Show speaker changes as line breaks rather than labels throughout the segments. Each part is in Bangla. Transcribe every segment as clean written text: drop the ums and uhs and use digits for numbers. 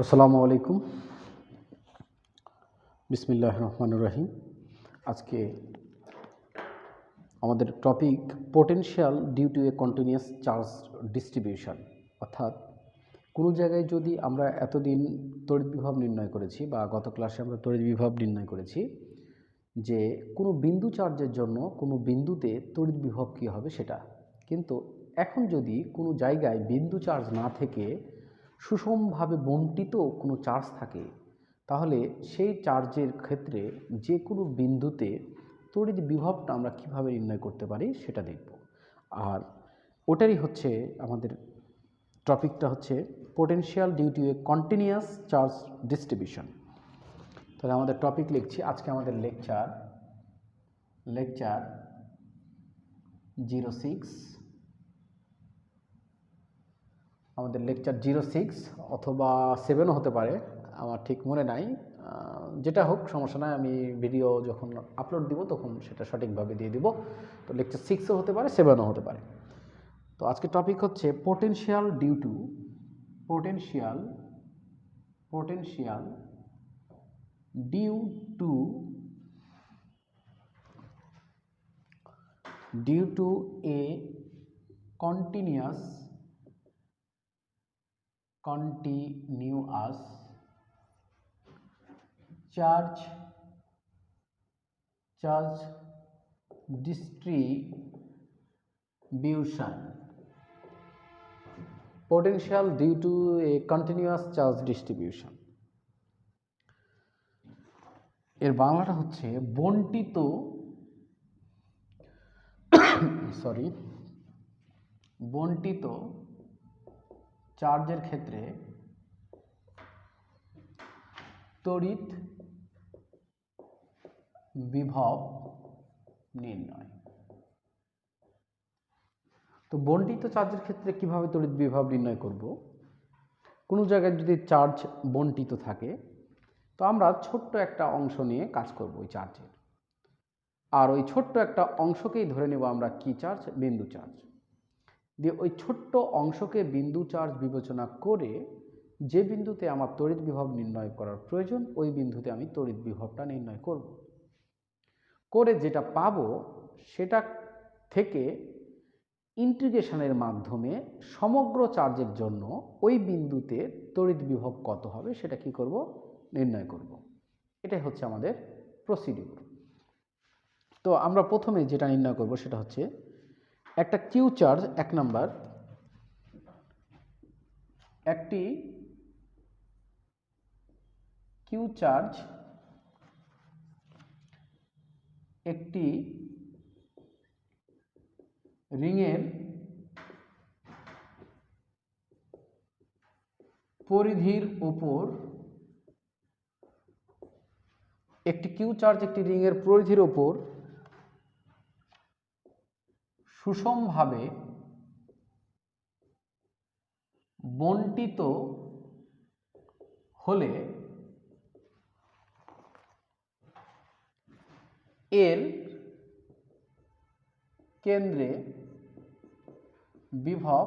আসসালামু আলাইকুম। বিসমিল্লাহির রহমানির রহিম। আজকে আমাদের topic potential due to a continuous charge distribution. অর্থাৎ কোনো জায়গায় যদি আমরা এতদিন তড়িৎ বিভব নির্ণয় করেছি বা গত ক্লাসে আমরা তড়িৎ বিভব নির্ণয় করেছি যে কোনো বিন্দু চার্জের জন্য কোনো বিন্দুতে তড়িৎ বিভব কী হবে সেটা, কিন্তু এখন যদি কোনো জায়গায় বিন্দু চার্জ না থেকে সুষমভাবে বণ্টিত কোনো চার্জ থাকে, তাহলে সেই চার্জের ক্ষেত্রে যে কোনো বিন্দুতে তড়িৎ বিভবটা আমরা কীভাবে নির্ণয় করতে পারি সেটা দেখব। আর ওটারই হচ্ছে আমাদের টপিকটা হচ্ছে potential due to a continuous charge distribution. তাহলে আমাদের টপিক লিখছি, আজকে আমাদের লেকচার 06, আমাদের লেকচার 06 অথবা 7ও হতে পারে, আমার ঠিক মনে নাই। যেটা হোক সমস্যা নাই, আমি ভিডিও যখন আপলোড দিব তখন সেটা সঠিকভাবে দিয়ে দিব। তো লেকচার 6ও হতে পারে, 7ও হতে পারে। তো আজকে টপিক হচ্ছে potential due to due to a continuous charge distribution. Potential due to a continuous charge distribution এর বাংলাটা হচ্ছে বণ্টিত চার্জের ক্ষেত্রে তড়িৎ বিভব নির্ণয়। তো বণ্টিত চার্জের ক্ষেত্রে কিভাবে তড়িৎ বিভব নির্ণয় করব? কোনো জায়গায় যদি চার্জ বণ্টিত থাকে, তো আমরা ছোট্ট একটা অংশ নিয়ে কাজ করব ওই চার্জের, আর ওই ছোট্ট একটা অংশকেই ধরে নেব আমরা কি চার্জ? বিন্দু চার্জ। দিয়ে ওই ছোট্ট অংশকে বিন্দু চার্জ বিবেচনা করে যে বিন্দুতে আমার তড়িৎ বিভব নির্ণয় করার প্রয়োজন, ওই বিন্দুতে আমি তড়িৎ বিভবটা নির্ণয় করব। করে যেটা পাবো সেটা থেকে ইন্টিগ্রেশনের মাধ্যমে সমগ্র চার্জের জন্য ওই বিন্দুতে তড়িৎ বিভব কত হবে সেটা কি করব? নির্ণয় করব। এটাই হচ্ছে আমাদের প্রসিডিউর। তো আমরা প্রথমে যেটা নির্ণয় করব সেটা হচ্ছে একটা কিউ চার্জ, 1 নাম্বার, একটি কিউ চার্জ একটি রিংয়ের পরিধির উপর, একটি কিউ চার্জ একটি রিংয়ের পরিধির উপর সুষমভাবে বণ্টিত হলে এর কেন্দ্রে বিভব,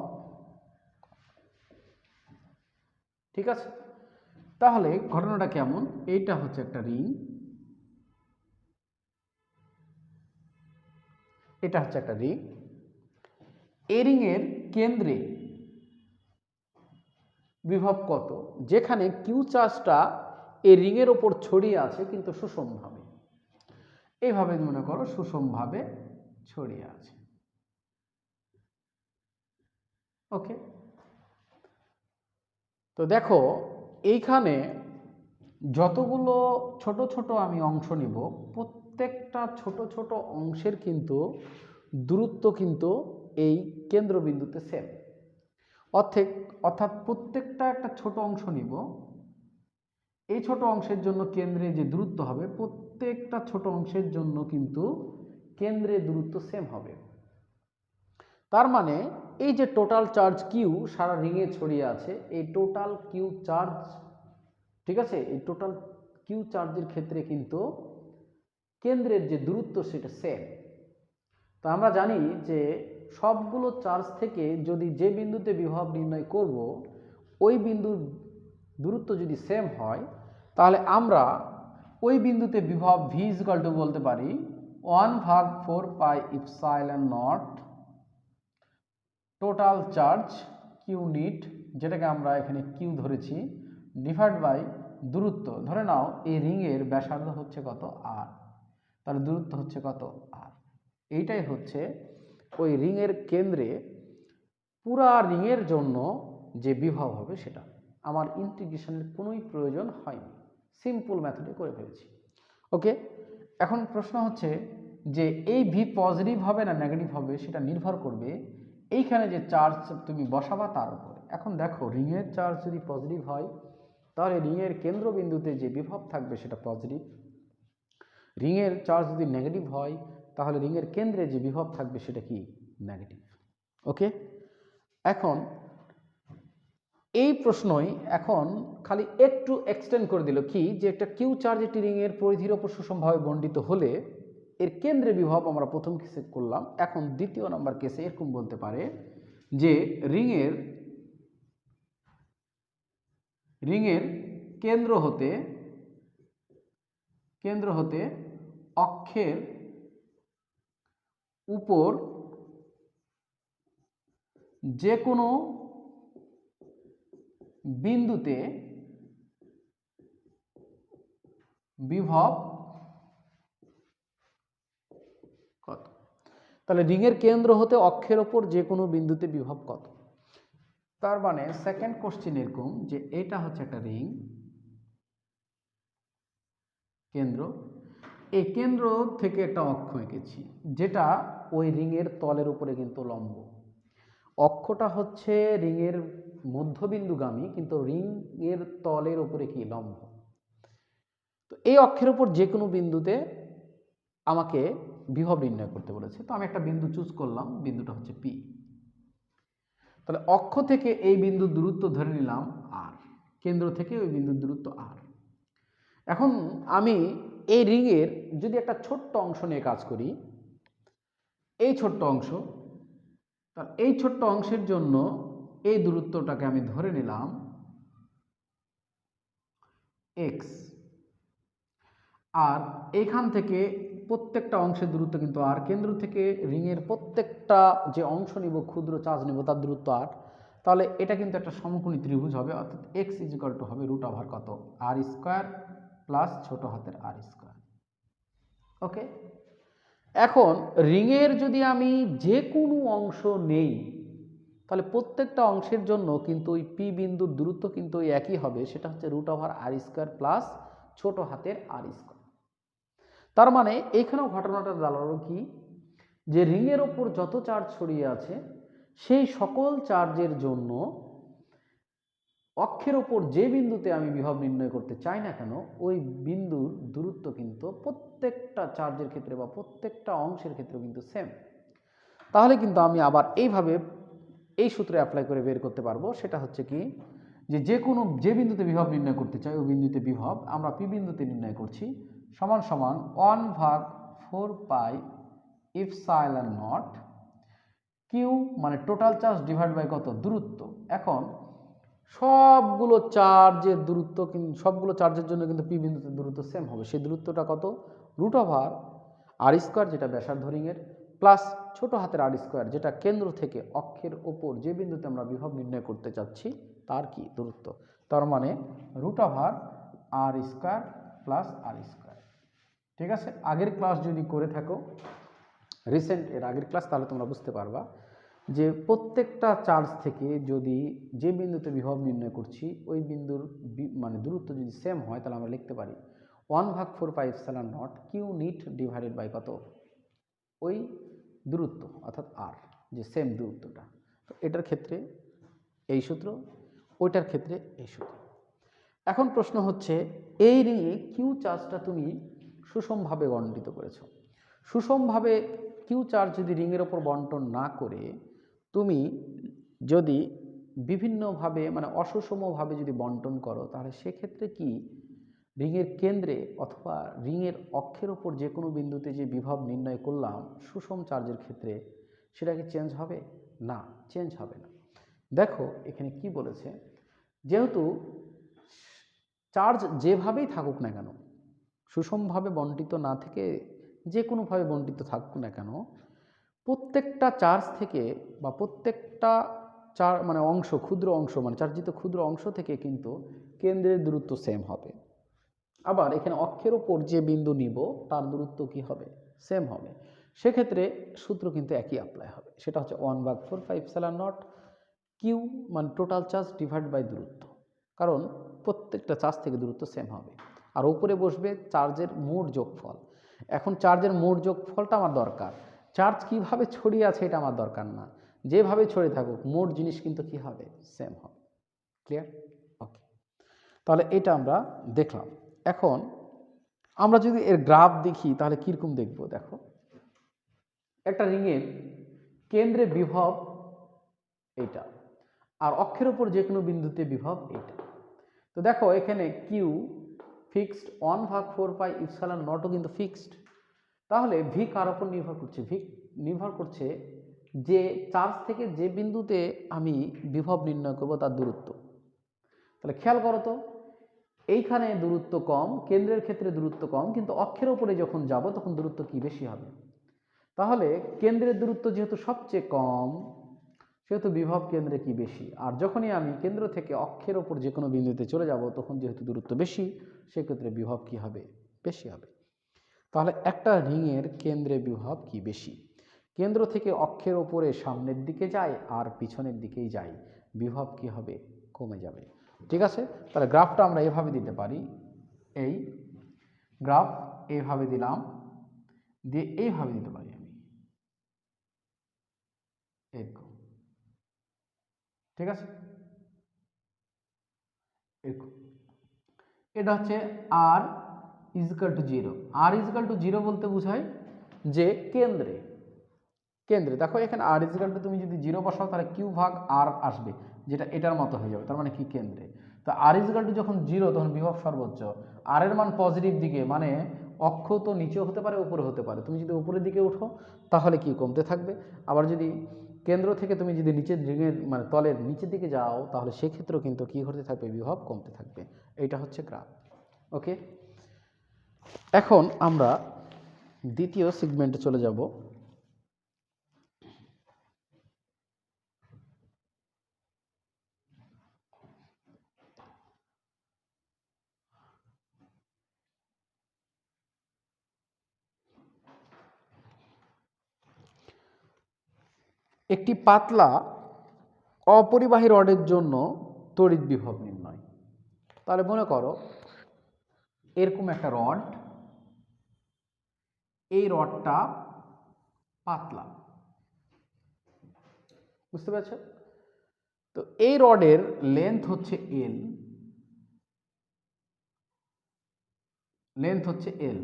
ঠিক আছে? তাহলে ঘটনাটা কেমন? এইটা হচ্ছে একটা রিং, এটা হচ্ছে একটা রিং। এই রিংয়ের কেন্দ্রে বিভব কত? যেখানে কিউ চার্জটা এই রিংয়ের ওপর ছড়িয়ে আছে কিন্তু সুষমভাবে, এইভাবে মনে করো সুষমভাবে ছড়িয়ে আছে। ওকে, তো দেখো এইখানে যতগুলো ছোট ছোট আমি অংশ নিব, প্রত্যেকটা ছোট ছোট অংশের কিন্তু দূরত্ব কিন্তু এই কেন্দ্রবিন্দুতে সেম। অর্থাৎ প্রত্যেকটা একটা ছোট অংশ নিব, এই ছোট অংশের জন্য কেন্দ্রে যে দূরত্ব হবে, প্রত্যেকটা ছোট অংশের জন্য কিন্তু কেন্দ্রের দূরত্ব সেম হবে। তার মানে এই যে টোটাল চার্জ কিউ সারা রিংয়ে ছড়িয়ে আছে, এই টোটাল কিউ চার্জ, ঠিক আছে, এই টোটাল কিউ চার্জের ক্ষেত্রে কিন্তু কেন্দ্রের যে দূরত্ব সেটা সেম। তো আমরা জানি যে সবগুলো চার্জ থেকে যদি যে বিন্দুতে বিভব নির্ণয় করব, ওই বিন্দুর দূরত্ব যদি সেম হয় তাহলে আমরা ওই বিন্দুতে বিভব v ইকুয়াল টু বলতে পারি 1/4πε0 টোটাল চার্জ ইউনিট, যেটাকে আমরা এখানে কিউ ধরেছি, ডিভাইড বাই দূরত্ব। ধরে নাও এই রিংয়ের ব্যাসার্ধ হচ্ছে কত আর, তাহলে দূরত্ব হচ্ছে কত আর। এইটাই হচ্ছে ওই রিংয়ের কেন্দ্রে পুরা রিংয়ের জন্য যে বিভব হবে সেটা। আমার ইন্টিগ্রেশনের কোনোই প্রয়োজন হয়নি, সিম্পল মেথডে করে ফেলেছি। ওকে, এখন প্রশ্ন হচ্ছে যে এই ভি পজিটিভ হবে না নেগেটিভ হবে সেটা নির্ভর করবে এইখানে যে চার্জ তুমি বসাবা তার উপরে। এখন দেখো রিংয়ের চার্জ যদি পজিটিভ হয় তাহলে রিংয়ের কেন্দ্রবিন্দুতে যে বিভব থাকবে সেটা পজিটিভ। রিংয়ের চার্জ যদি নেগেটিভ হয় তাহলে রিংয়ের কেন্দ্রে যে বিভব থাকবে সেটা কি নেগেটিভ। ওকে, এখন এই প্রশ্নই এখন খালি একটু এক্সটেন্ড করে দিল কি, যে একটা কিউ চার্জ একটি রিংয়ের পরিধির ওপর সুষমভাবে বণ্টিত হলে এর কেন্দ্রে বিভব আমরা প্রথম কেসে করলাম, এখন দ্বিতীয় নম্বর কেসে এরকম বলতে পারে যে রিংয়ের কেন্দ্র হতে অক্ষের উপর যে কোনো বিন্দুতে বিভব কত। তাহলে রিংয়ের কেন্দ্র হতে অক্ষের ওপর যে কোনো বিন্দুতে বিভব কত। তার মানে সেকেন্ড কোশ্চেন এরকম যে এটা হচ্ছে একটা রিং কেন্দ্র, এই কেন্দ্র থেকে একটা অক্ষ এঁকেছি যেটা ওই রিংয়ের তলের উপরে কিন্তু লম্ব। অক্ষটা হচ্ছে রিংয়ের মধ্যবিন্দুগামী কিন্তু রিংয়ের তলের উপরে কি লম্ব। তো এই অক্ষের উপর যে কোনো বিন্দুতে আমাকে বিভব নির্ণয় করতে বলেছে, তো আমি একটা বিন্দু চুজ করলাম, বিন্দুটা হচ্ছে পি। তাহলে অক্ষ থেকে এই বিন্দুর দূরত্ব ধরে নিলাম আর, কেন্দ্র থেকে ওই বিন্দুর দূরত্ব আর। এখন আমি এই রিংয়ের যদি একটা ছোট্ট অংশ নিয়ে কাজ করি, এই ছোট্ট অংশ, তার এই ছোট্ট অংশের জন্য এই দূরত্বটাকে আমি ধরে নিলাম এক্স, আর এইখান থেকে প্রত্যেকটা অংশের দূরত্ব কিন্তু আর, কেন্দ্র থেকে রিংয়ের প্রত্যেকটা যে অংশ নিব ক্ষুদ্র চার্জ নিব তার দূরত্ব আর। তাহলে এটা কিন্তু একটা সমকোণী ত্রিভুজ হবে, অর্থাৎ এক্স ইজিক্যাল টু হবে রুট ওভার কত আর স্কোয়ার প্লাস ছোট হাতের আর স্কোয়ার। ওকে, এখন রিংয়ের যদি আমি যে কোনো অংশ নেই তাহলে প্রত্যেকটা অংশের জন্য কিন্তু ওই পি বিন্দুর দূরত্ব কিন্তু ওই একই হবে, সেটা হচ্ছে root over r square plus ছোট হাতের আর স্কোয়ার। তার মানে এইখানেও ঘটনাটা দাঁড়ালো কি, যে রিংয়ের ওপর যত চার্জ ছড়িয়ে আছে সেই সকল চার্জের জন্য অক্ষের ওপর যে বিন্দুতে আমি বিভব নির্ণয় করতে চাই না কেন ওই বিন্দুর দূরত্ব কিন্তু প্রত্যেকটা চার্জের ক্ষেত্রে বা প্রত্যেকটা অংশের ক্ষেত্রে কিন্তু সেম। তাহলে কিন্তু আমি আবার এইভাবে এই সূত্রে অ্যাপ্লাই করে বের করতে পারবো, সেটা হচ্ছে কি, যে বিন্দুতে বিভব নির্ণয় করতে চাই ওই বিন্দুতে বিভব আমরা পি বিন্দুতে নির্ণয় করছি, সমান সমান 1/4πε0 কিউ মানে টোটাল চার্জ ডিভাইড বাই কত দূরত্ব। এখন সবগুলো চার্জের দূরত্ব সবগুলো চার্জের জন্য কিন্তু পি বিন্দুতে দূরত্ব সেম হবে, সেই দূরত্বটা কত রুট ওভার আর স্কোয়ার যেটা ব্যাসার্ধ রিংয়ের প্লাস ছোট হাতের আর স্কোয়ার যেটা কেন্দ্র থেকে অক্ষের ওপর যে বিন্দুতে আমরা বিভব নির্ণয় করতে চাচ্ছি তার কি দূরত্ব। তার মানে root over r square plus আর স্কোয়ার। ঠিক আছে, আগের ক্লাস যদি করে থাকো রিসেন্ট এর আগের ক্লাস তাহলে তোমরা বুঝতে পারবা যে প্রত্যেকটা চার্জ থেকে যদি যে বিন্দুতে বিভব নির্ণয় করছি ওই বিন্দুর মানে দূরত্ব যদি সেম হয় তাহলে আমরা লিখতে পারি 1/4πε0 কিউ নিট ডিভাইডেড বাই কত ওই দূরত্ব অর্থাৎ আর, যে সেম দূরত্বটা। তো এটার ক্ষেত্রে এই সূত্র, ওইটার ক্ষেত্রে এই সূত্র। এখন প্রশ্ন হচ্ছে এই রিংয়ে কিউ চার্জটা তুমি সুষমভাবে বণ্টিত করেছো। সুষমভাবে কিউ চার্জ যদি রিংয়ের ওপর বন্টন না করে তুমি যদি বিভিন্নভাবে মানে অসুষমভাবে যদি বন্টন করো তাহলে সেক্ষেত্রে কি রিংয়ের কেন্দ্রে অথবা রিংয়ের অক্ষের ওপর যে কোনো বিন্দুতে যে বিভব নির্ণয় করলাম সুষম চার্জের ক্ষেত্রে সেটা কি চেঞ্জ হবে? না, চেঞ্জ হবে না। দেখো এখানে কি বলেছে, যেহেতু চার্জ যেভাবেই থাকুক না কেন, সুষমভাবে বণ্টিত না থেকে যে কোনোভাবে বণ্টিত থাকুক না কেন, প্রত্যেকটা চার্জ থেকে বা প্রত্যেকটা মানে অংশ, ক্ষুদ্র অংশ, মানে চার্জিত ক্ষুদ্র অংশ থেকে কিন্তু কেন্দ্রের দূরত্ব সেম হবে। আবার এখানে অক্ষের ওপর যে বিন্দু নিব তার দূরত্ব কি হবে? সেম হবে। সেক্ষেত্রে সূত্র কিন্তু একই অ্যাপ্লাই হবে, সেটা হচ্ছে 1/4πε0 কিউ, মানে টোটাল চার্জ ডিভাইড বাই দূরত্ব, কারণ প্রত্যেকটা চার্জ থেকে দূরত্ব সেম হবে। আর উপরে বসবে চার্জের মোট যোগফল। এখন চার্জের মোট যোগফলটা আমার দরকার, চার্জ কিভাবে ছড়িয়ে আছে এটা আমার দরকার না, যেভাবে ছড়িয়ে থাকুক মোট জিনিস কিন্তু কি হবে? সেম হবে। ক্লিয়ার? ওকে, তাহলে এটা আমরা দেখলাম। এখন আমরা যদি এর গ্রাফ দেখি তাহলে কীরকম দেখব? দেখো, একটা রিংয়ের কেন্দ্রে বিভব এইটা, আর অক্ষের ওপর যে কোনো বিন্দুতে বিভব এইটা। তো দেখো এখানে কিউ ফিক্সড, 1/4πε0 কিন্তু ফিক্সড। তাহলে ভি কার ওপর নির্ভর করছে? ভি নির্ভর করছে যে চার্জ থেকে যে বিন্দুতে আমি বিভব নির্ণয় করব তার দূরত্ব। তাহলে খেয়াল করো তো, এইখানে দূরত্ব কম, কেন্দ্রের ক্ষেত্রে দূরত্ব কম, কিন্তু অক্ষের ওপরে যখন যাব তখন দূরত্ব কি বেশি হবে? তাহলে কেন্দ্রের দূরত্ব যেহেতু সবচেয়ে কম, সেহেতু বিভব কেন্দ্রে কি বেশি। আর যখনই আমি কেন্দ্র থেকে অক্ষের ওপর যে কোনো বিন্দুতে চলে যাব তখন যেহেতু দূরত্ব বেশি, সেক্ষেত্রে বিভব কি হবে? বেশি হবে। তাহলে একটা রিংয়ের কেন্দ্রে বিভব কি বেশি? কেন্দ্র থেকে অক্ষের ওপরে সামনের দিকে যায় আর পিছনের দিকেই যায়, বিভব কি হবে? কমে যাবে। ঠিক আছে, তাহলে গ্রাফটা আমরা এভাবে দিতে পারি, এই গ্রাফ এইভাবে দিলাম, দিয়ে এইভাবে দিতে পারি আমি, এরকম। ঠিক আছে, এরকম। এটা হচ্ছে আর ইজিক্যাল টু 0। আর ইজিক্যাল টু 0 বলতে বোঝায় যে কেন্দ্রে, কেন্দ্রে দেখো এখানে আর ইজিক্যাল টু তুমি যদি 0 বসাও তাহলে কিউ ভাগ আর আসবে, যেটা এটার মতো হয়ে যাবে, তার মানে কি কেন্দ্রে। তো আর ইজিক্যাল টু যখন 0 তখন বিভব সর্বোচ্চ, আর এর মান পজিটিভ দিকে, মানে অক্ষ তো নিচেও হতে পারে উপরে হতে পারে, তুমি যদি উপরের দিকে উঠো তাহলে কি কমতে থাকবে, আবার যদি কেন্দ্র থেকে তুমি যদি নিচের রিংয়ের মানে তলের নিচের দিকে যাও তাহলে সেক্ষেত্রেও কিন্তু কি হতে থাকবে? বিভব কমতে থাকবে। এইটা হচ্ছে গ্রাফ। ওকে, এখন আমরা দ্বিতীয় সেগমেন্টে চলে যাব। একটি পাতলা অপরিবাহী রডের জন্য তড়িৎ বিভব নির্ণয়। তাহলে মনে করো এরকম একটা রড, এই রডটা পাতলা, বুঝতে পারছো? তো এই রডের লেন্থ হচ্ছে এল, লেন্থ হচ্ছে এল।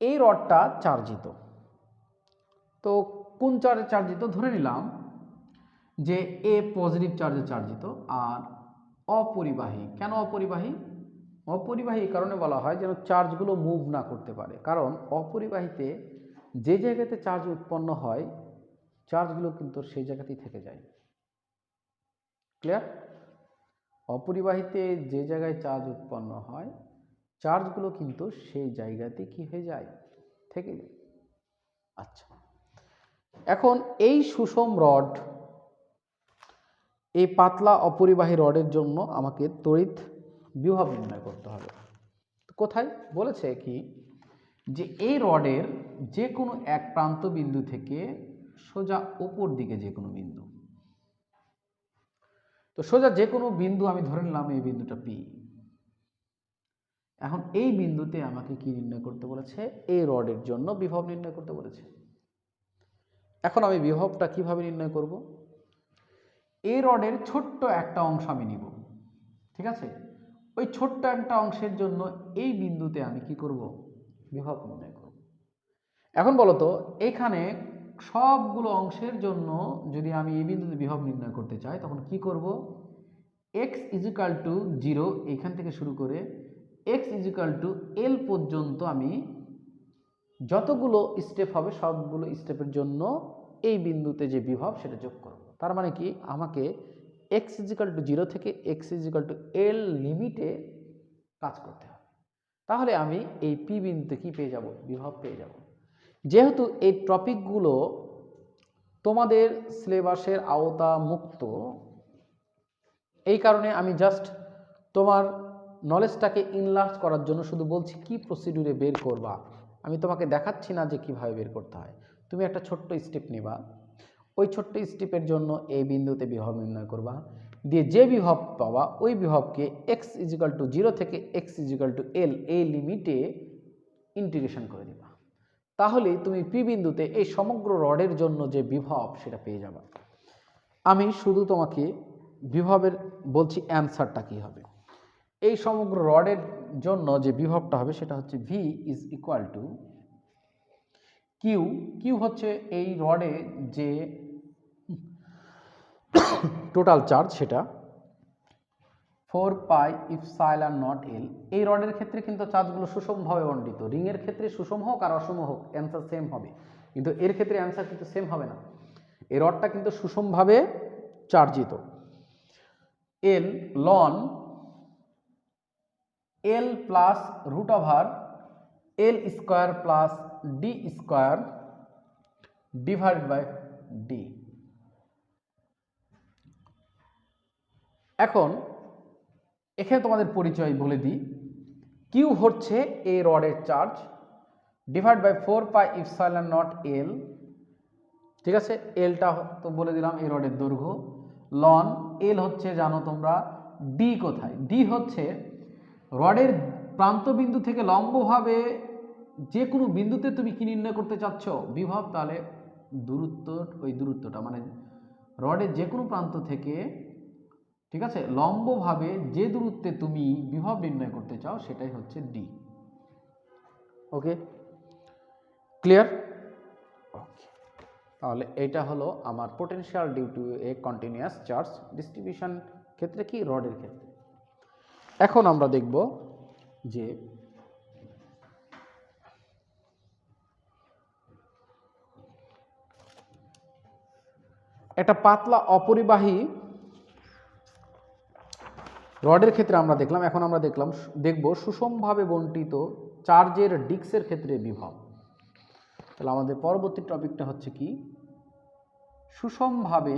এই রডটা চার্জিত। তো কোন চার্জে চার্জিত? ধরে নিলাম যে এ পজিটিভ চার্জে চার্জিত আর অপরিবাহী। কেন অপরিবাহী? অপরিবাহী এই কারণে বলা হয় যেন চার্জগুলো মুভ না করতে পারে, কারণ অপরিবাহীতে যে জায়গাতে চার্জ উৎপন্ন হয় চার্জগুলো কিন্তু সেই জায়গাতেই থেকে যায়। ক্লিয়ার? অপরিবাহীতে যে জায়গায় চার্জ উৎপন্ন হয় চার্জগুলো কিন্তু সেই জায়গাতে কি হয়ে যায়? থেকে যায়। আচ্ছা, এখন এই সুষম রড, এই পাতলা অপরিবাহী রডের জন্য আমাকে তড়িৎ বিভব নির্ণয় করতে হবে। কোথায় বলেছে কি যে এই রডের যে কোনো এক প্রান্ত বিন্দু থেকে সোজা উপর দিকে যে কোনো বিন্দু, তো সোজা যে কোনো বিন্দু আমি ধরে নিলাম এই বিন্দুটা পি। এখন এই বিন্দুতে আমাকে কি নির্ণয় করতে বলেছে? এই রডের জন্য বিভব নির্ণয় করতে বলেছে। এখন আমি বিভবটা কিভাবে নির্ণয় করব? এই রডের ছোট্ট একটা অংশ আমি নিব, ঠিক আছে? ওই ছোট্ট একটা অংশের জন্য এই বিন্দুতে আমি কি করব? বিভব নির্ণয় করব। এখন বলো তো, এখানে সবগুলো অংশের জন্য যদি আমি এই বিন্দুতে বিভব নির্ণয় করতে চাই তখন কি করব? এক্স ইজিক্যাল টু 0 এখান থেকে শুরু করে এক্স ইজিক্যাল টু এল পর্যন্ত আমি যতগুলো স্টেপ হবে সবগুলো স্টেপের জন্য এই বিন্দুতে যে বিভব সেটা যোগ করব। তার মানে কি আমাকে এক্স ইজিক্যাল টু 0 থেকে এক্স ইজিক্যাল টু এল লিমিটে কাজ করতে হবে। তাহলে আমি এই পি বিন্দুতে কি পেয়ে যাব? বিভব পেয়ে যাব। যেহেতু এই টপিকগুলো তোমাদের সিলেবাসের আওতা মুক্ত, এই কারণে আমি জাস্ট তোমার নলেজটাকে ইনলার্জ করার জন্য শুধু বলছি কি প্রসিডিউরে বের করবা। আমি তোমাকে দেখাচ্ছি না যে কিভাবে বের করতে হয়। তুমি একটা ছোট্ট স্টেপ নেবা, ওই ছোট্ট স্টেপের জন্য এই বিন্দুতে বিভব নির্ণয় করবা, দিয়ে যে বিভব পাবা ওই বিভবকে এক্স ইজিক্যাল টু 0 থেকে এক্স ইজিক্যাল টু এল এই লিমিটে ইন্টিগ্রেশন করে দিবা। তাহলে তুমি পি বিন্দুতে এই সমগ্র রডের জন্য যে বিভব সেটা পেয়ে যাবা। আমি শুধু তোমাকে বিভবের বলছি অ্যান্সারটা কি হবে। এই সমগ্র রডের জন্য যে বিভবটা হবে সেটা হচ্ছে V is equal to q. Q হচ্ছে এই রডে যে টোটাল চার্জ সেটা 4 পাই ইপসাইলন নট এল। এই রডের ক্ষেত্রে কিন্তু চার্জগুলো সুষমভাবে বণ্টিত। রিংয়ের ক্ষেত্রে সুষম হোক আর অসম হোক অ্যান্সার সেম হবে, কিন্তু এর ক্ষেত্রে অ্যান্সার কিন্তু সেম হবে না। এই রডটা কিন্তু সুষমভাবে চার্জিত। L ln L plus root over L square plus D square divided by D. এখন এখানে তোমাদের পরিচয় বলে দিই। কিউ হচ্ছে এই রডের charge divide by 4 pi epsilon naught L, ঠিক আছে। এলটা তো বলে দিলাম এই রডের দৈর্ঘ্য। লন এল হচ্ছে জানো তোমরা, ডি কোথায়? ডি হচ্ছে রডের প্রান্তবিন্দু থেকে লম্বভাবে যে কোনো বিন্দুতে তুমি কি নির্ণয় করতে চাচ্ছ বিভব, তাহলে দূরত্ব, ওই দূরত্বটা মানে রডের যে কোনো প্রান্ত থেকে, ঠিক আছে, লম্বভাবে যে দূরত্বে তুমি বিভব নির্ণয় করতে চাও সেটাই হচ্ছে ডি। ওকে, ক্লিয়ার? ওকে, তাহলে এটা হলো আমার potential due to a continuous charge distribution ক্ষেত্রে, কি রডের ক্ষেত্রে। এখন আমরা দেখব যে একটা পাতলা অপরিবাহী রডের ক্ষেত্রে আমরা দেখলাম। এখন আমরা দেখব সুষমভাবে বণ্টিত চার্জের ডিস্কের ক্ষেত্রে বিভব। তাহলে আমাদের পরবর্তী টপিকটা হচ্ছে কি? সুষমভাবে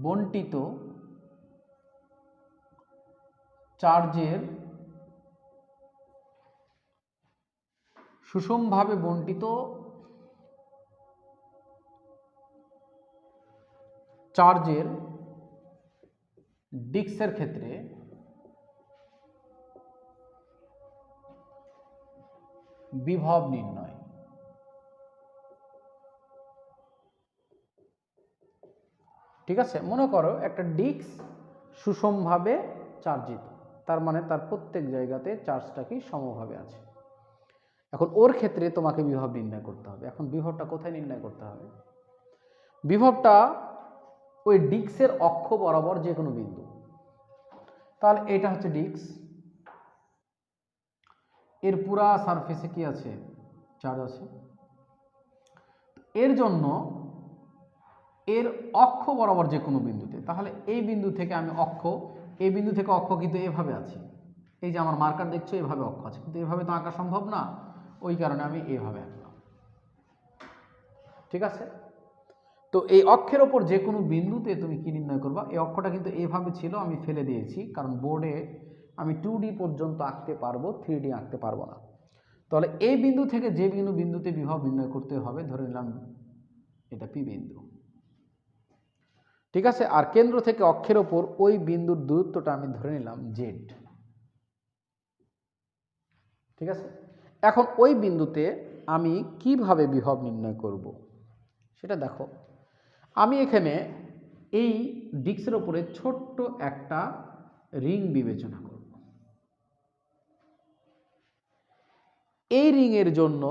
বণ্টিত চার্জের ডিস্কের ক্ষেত্রে বিভব নির্ণয়। ঠিক আছে, মনে করো একটা ডিস্ক সুষমভাবে চার্জিত, তার মানে তার প্রত্যেক জায়গাতে চার্জটা কি সমভাবে আছে। এখন ওর ক্ষেত্রে তোমাকে বিভব নির্ণয় করতে হবে। এখন বিভবটা কোথায় নির্ণয় করতে হবে? বিভবটা ওই ডিস্কের অক্ষ বরাবর যে কোনো বিন্দু। তাহলে এটা হচ্ছে ডিস্ক, এর পুরা সারফেসে কি আছে? চার্জ আছে। এর জন্য এর অক্ষ বরাবর যে কোনো বিন্দুতে, তাহলে এই বিন্দু থেকে আমি অক্ষ, এই বিন্দু থেকে অক্ষ কিন্তু এভাবে আছে, এই যে আমার মার্কার দেখছো এভাবে অক্ষ আছে, কিন্তু এভাবে তো আঁকা সম্ভব না, ওই কারণে আমি এইভাবে আঁকলাম। ঠিক আছে, তো এই অক্ষের ওপর যে কোনো বিন্দুতে তুমি কি নির্ণয় করবা? এই অক্ষটা কিন্তু এইভাবে ছিল, আমি ফেলে দিয়েছি, কারণ বোর্ডে আমি 2D পর্যন্ত আঁকতে পারবো, 3D আঁকতে পারবো না। তাহলে এই বিন্দু থেকে যে বিন্দুতে বিভব নির্ণয় করতে হবে, ধরে নিলাম এটা পি বিন্দু। ঠিক আছে, আর কেন্দ্র থেকে অক্ষের ওপর ওই বিন্দুর দূরত্বটা আমি ধরে নিলাম জেড। ঠিক আছে, এখন ওই বিন্দুতে আমি কিভাবে বিভব নির্ণয় করব সেটা দেখো। আমি এখানে এই ডিস্কের ওপরে ছোট্ট একটা রিং বিবেচনা করব। এই রিংয়ের জন্য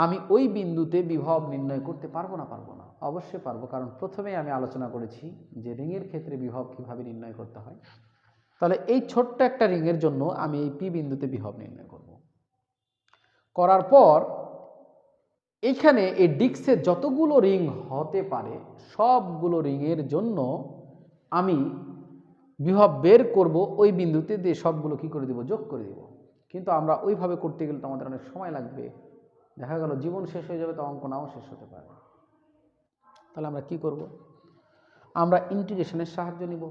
আমি ওই বিন্দুতে বিভব নির্ণয় করতে পারবো না? পারবো না, অবশ্যই পারবো, কারণ প্রথমেই আমি আলোচনা করেছি যে রিংয়ের ক্ষেত্রে বিভব কিভাবে নির্ণয় করতে হয়। তাহলে এই ছোট্ট একটা রিংয়ের জন্য আমি এই পি বিন্দুতে বিভব নির্ণয় করব। করার পর এইখানে এই ডিস্কে যতগুলো রিং হতে পারে সবগুলো রিংয়ের জন্য আমি বিভব বের করব ওই বিন্দুতে দিয়ে সবগুলো কি করে দেব, যোগ করে দেব। কিন্তু আমরা ওইভাবে করতে গেলে তো আমাদের অনেক সময় লাগবে, দেখা গেল জীবন শেষ হয়ে যাবে, তো অঙ্ক নাও শেষ হতে পারে। তাহলে আমরা কি করব, আমরা ইন্টিগ্রেশনের সাহায্য নিব।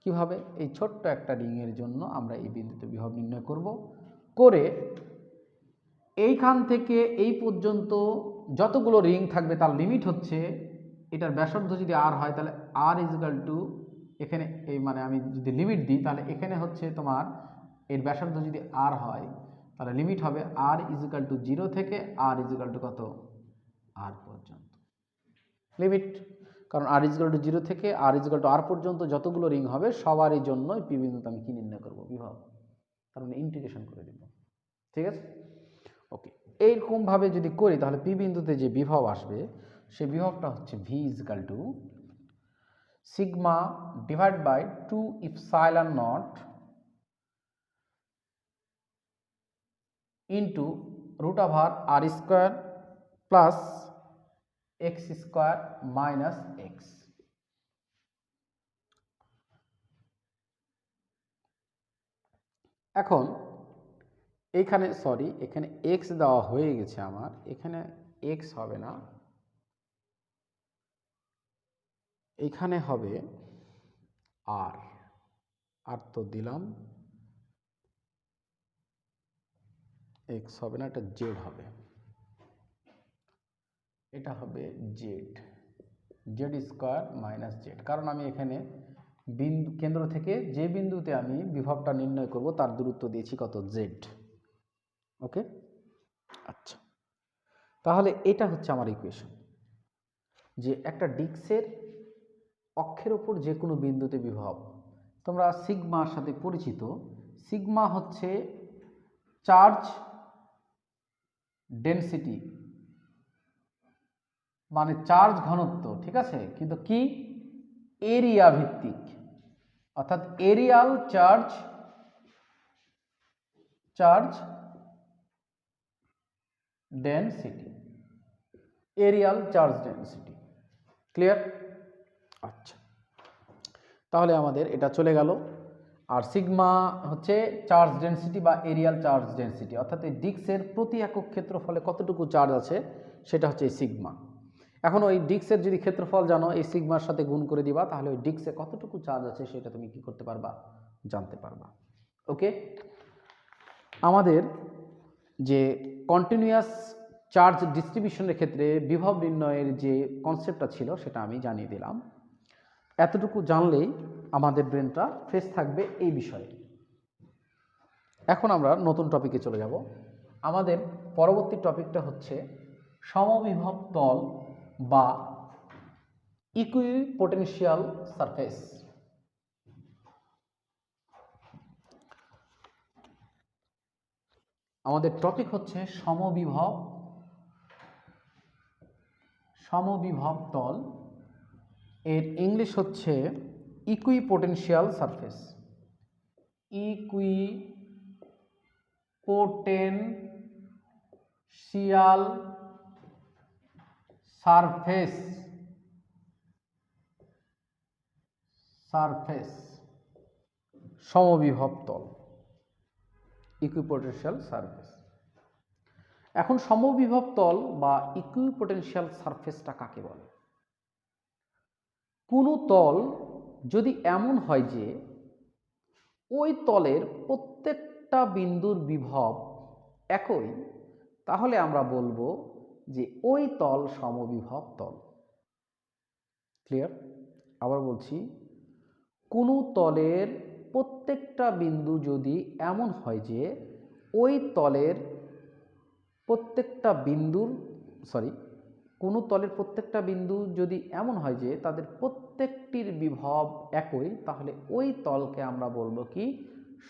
কিভাবে, এই ছোট্ট একটা রিংয়ের জন্য আমরা এই বিন্দুতে বিভব নির্ণয় করব, করে এইখান থেকে এই পর্যন্ত যতগুলো রিং থাকবে তার লিমিট হচ্ছে, এটার ব্যাসার্ধ যদি আর হয় তাহলে আর ইজিক্যাল টু, এখানে এই মানে আমি যদি লিমিট দিই তাহলে এখানে হচ্ছে তোমার এর ব্যাসার্ধ যদি আর হয় তাহলে লিমিট হবে আর ইজিক্যাল টু 0 থেকে আর ইজিক্যাল টু কত, আর পর্যন্ত লিমিট। কারণ আর ইজিক্যাল টু 0 থেকে আর ইজিক্যাল টু আর পর্যন্ত যতগুলো রিং হবে সবারই জন্য পি বিন্দুতে আমি কি নির্ণয় করব, বিভব। তার মানে ইন্টিগ্রেশন করে দেব, ঠিক আছে। ওকে, এইরকমভাবে যদি করি তাহলে পি বিন্দুতে যে বিভব আসবে সেই বিভবটা হচ্ছে V is equal to sigma divide by 2 epsilon naught into root over r square plus x square minus x. এখন এইখানে সরি, এখানে এক্স দেওয়া হয়ে গেছে আমার, এখানে এক্স হবে না, এখানে হবে আর, আর তো দিলাম, এক্স হবে না, এটা জেড হবে, এটা হবে Z, Z square minus Z. কারণ আমি এখানে বিন্দু কেন্দ্র থেকে যে বিন্দুতে আমি বিভবটা নির্ণয় করব তার দূরত্ব দিয়েছি কত, জেড। ওকে, আচ্ছা, তাহলে এটা হচ্ছে আমার ইকুয়েশন, যে একটা ডিস্কের অক্ষের ওপর যে কোনো বিন্দুতে বিভব, তোমরা সিগমার সাথে পরিচিত, সিগমা হচ্ছে চার্জ ডেনসিটি মানে চার্জ ঘনত্ব, ঠিক আছে, কিন্তু কি এরিয়া ভিত্তিক, অর্থাৎ areal charge, charge density, areal charge density, clear. আচ্ছা, তাহলে আমাদের এটা চলে গেল। আর সিগমা হচ্ছে চার্জ ডেনসিটি বা এরিয়াল চার্জ ডেনসিটি, অর্থাৎ এই ডিস্কের প্রতি একক ক্ষেত্রফলে কতটুকু চার্জ আছে সেটা হচ্ছে এই সিগমা। এখন ওই ডিস্কের যদি ক্ষেত্রফল জানো, এই সিগমার সাথে গুণ করে দিবা, তাহলে ওই ডিস্কে কতটুকু চার্জ আছে সেটা তুমি কি করতে পারবা, জানতে পারবা। ওকে, আমাদের যে কন্টিনিউয়াস চার্জ ডিস্ট্রিবিউশনের ক্ষেত্রে বিভব নির্ণয়ের যে কনসেপ্টটা ছিল সেটা আমি জানিয়ে দিলাম। এতটুকু জানলেই আমাদের ব্রেনটা ফ্রেশ থাকবে এই বিষয়ে। এখন আমরা নতুন টপিকে চলে যাব। আমাদের পরবর্তী টপিকটা হচ্ছে সমবিভব তল বা ইকুইপোটেনশিয়াল সারফেস। আমাদের টপিক হচ্ছে সমবিভব তল, এর ইংলিশ হচ্ছে equipotential surface. Equipotential surface, surface সমবিভব তল, ইকুইপোটেনশিয়াল সারফেস। এখন সমবিভব তল বা ইকুইপোটেনশিয়াল সারফেসটা কাকে বলে? কোনো তল যদি এমন হয় যে ওই তলের প্রত্যেকটা বিন্দুর বিভব একই, তাহলে আমরা বলবো যে ওই তল সমবিভব তল। ক্লিয়ার? আবার বলছি, কোনো তলের প্রত্যেকটা বিন্দু যদি এমন হয় যে ওই তলের প্রত্যেকটা বিন্দুর কোনো তলের প্রত্যেকটা বিন্দু যদি এমন হয় যে তাদের প্রত্যেকটির বিভব একই, তাহলে ওই তলকে আমরা বলবো কি,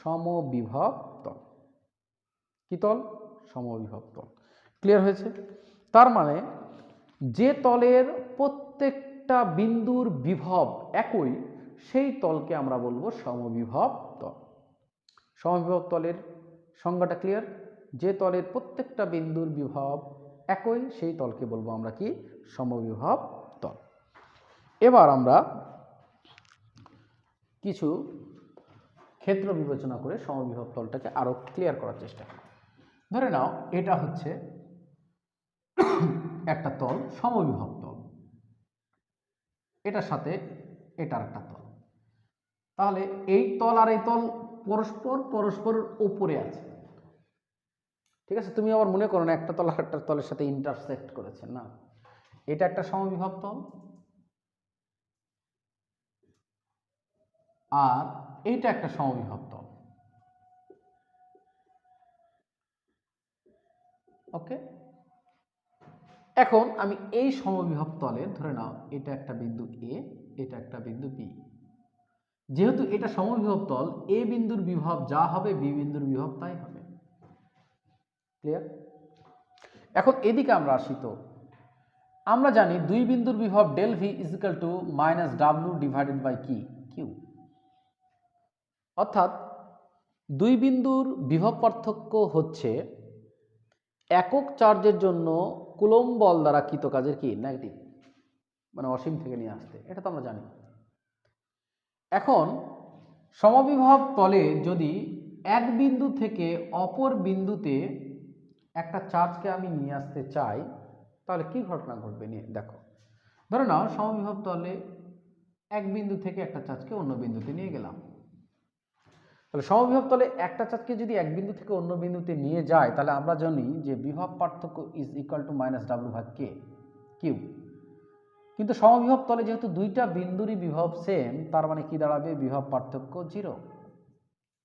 সমবিভব তল। কি তল? সমবিভব তল। ক্লিয়ার হয়েছে? তার মানে যে তলের প্রত্যেকটা বিন্দুর বিভব একই সেই তলকে আমরা বলবো সমবিভব তল। সমবিভব তলের সংজ্ঞাটা ক্লিয়ার? যে তলের প্রত্যেকটা বিন্দুর বিভব একই সেই তলকে বলবো আমরা কি সমবিভব তল। এবার আমরা কিছু ক্ষেত্র বিবেচনা করে সমবিভব তলটাকে আরো ক্লিয়ার করার চেষ্টা করি। ধরে নাও এটা হচ্ছে একটা তল, সমবিভব তল, এটার সাথে এটার একটা তল। তাহলে এই তল আর এই তল পরস্পরের উপরে আছে, ঠিক আছে? তুমি আবার মনে করো না একটা তল আর একটা তলের সাথে ইন্টারসেক্ট করেছে, না, এটা একটা সমবিভব তল আর এইটা একটা সমবিভব তল। ওকে, এখন আমি এই সমবিভব তলে ধরে নাও এটা একটা বিন্দু এ, এটা একটা বিন্দু বি। যেহেতু এটা সমবিভব তল, এ বিন্দুর বিভব যা হবে বি বিন্দুর বিভব তাই হবে। ক্লিয়ার? এখন এদিকে আমরা আসি। তো আমরা জানি দুই বিন্দুর বিভব del V is equal to minus W divided by কি কিউ। অর্থাৎ দুই বিন্দুর বিভব পার্থক্য হচ্ছে একক চার্জের জন্য কুলম্ব বল দ্বারা কৃত কাজের কি নেগেটিভ, মানে অসীম থেকে নিয়ে আসতে, এটা তো আমরা জানি। এখন সমবিভব তলে যদি এক বিন্দু থেকে অপর বিন্দুতে একটা চার্জকে আমি নিয়ে আসতে চাই, তাহলে কি ঘটনা ঘটবে নিয়ে দেখো। ধরে নাও সমবিভব তলে এক বিন্দু থেকে একটা চার্জকে অন্য বিন্দুতে নিয়ে গেলাম। তাহলে সমবিভব তলে একটা চার্জকে যদি এক বিন্দু থেকে অন্য বিন্দুতে নিয়ে যায়, তাহলে আমরা জানি যে বিভব পার্থক্য is equal to minus W ভাগ কে কিউ। কিন্তু সমবিভব তলে যেহেতু দুইটা বিন্দুরই বিভব সেম, তার মানে কি দাঁড়াবে, বিভব পার্থক্য জিরো।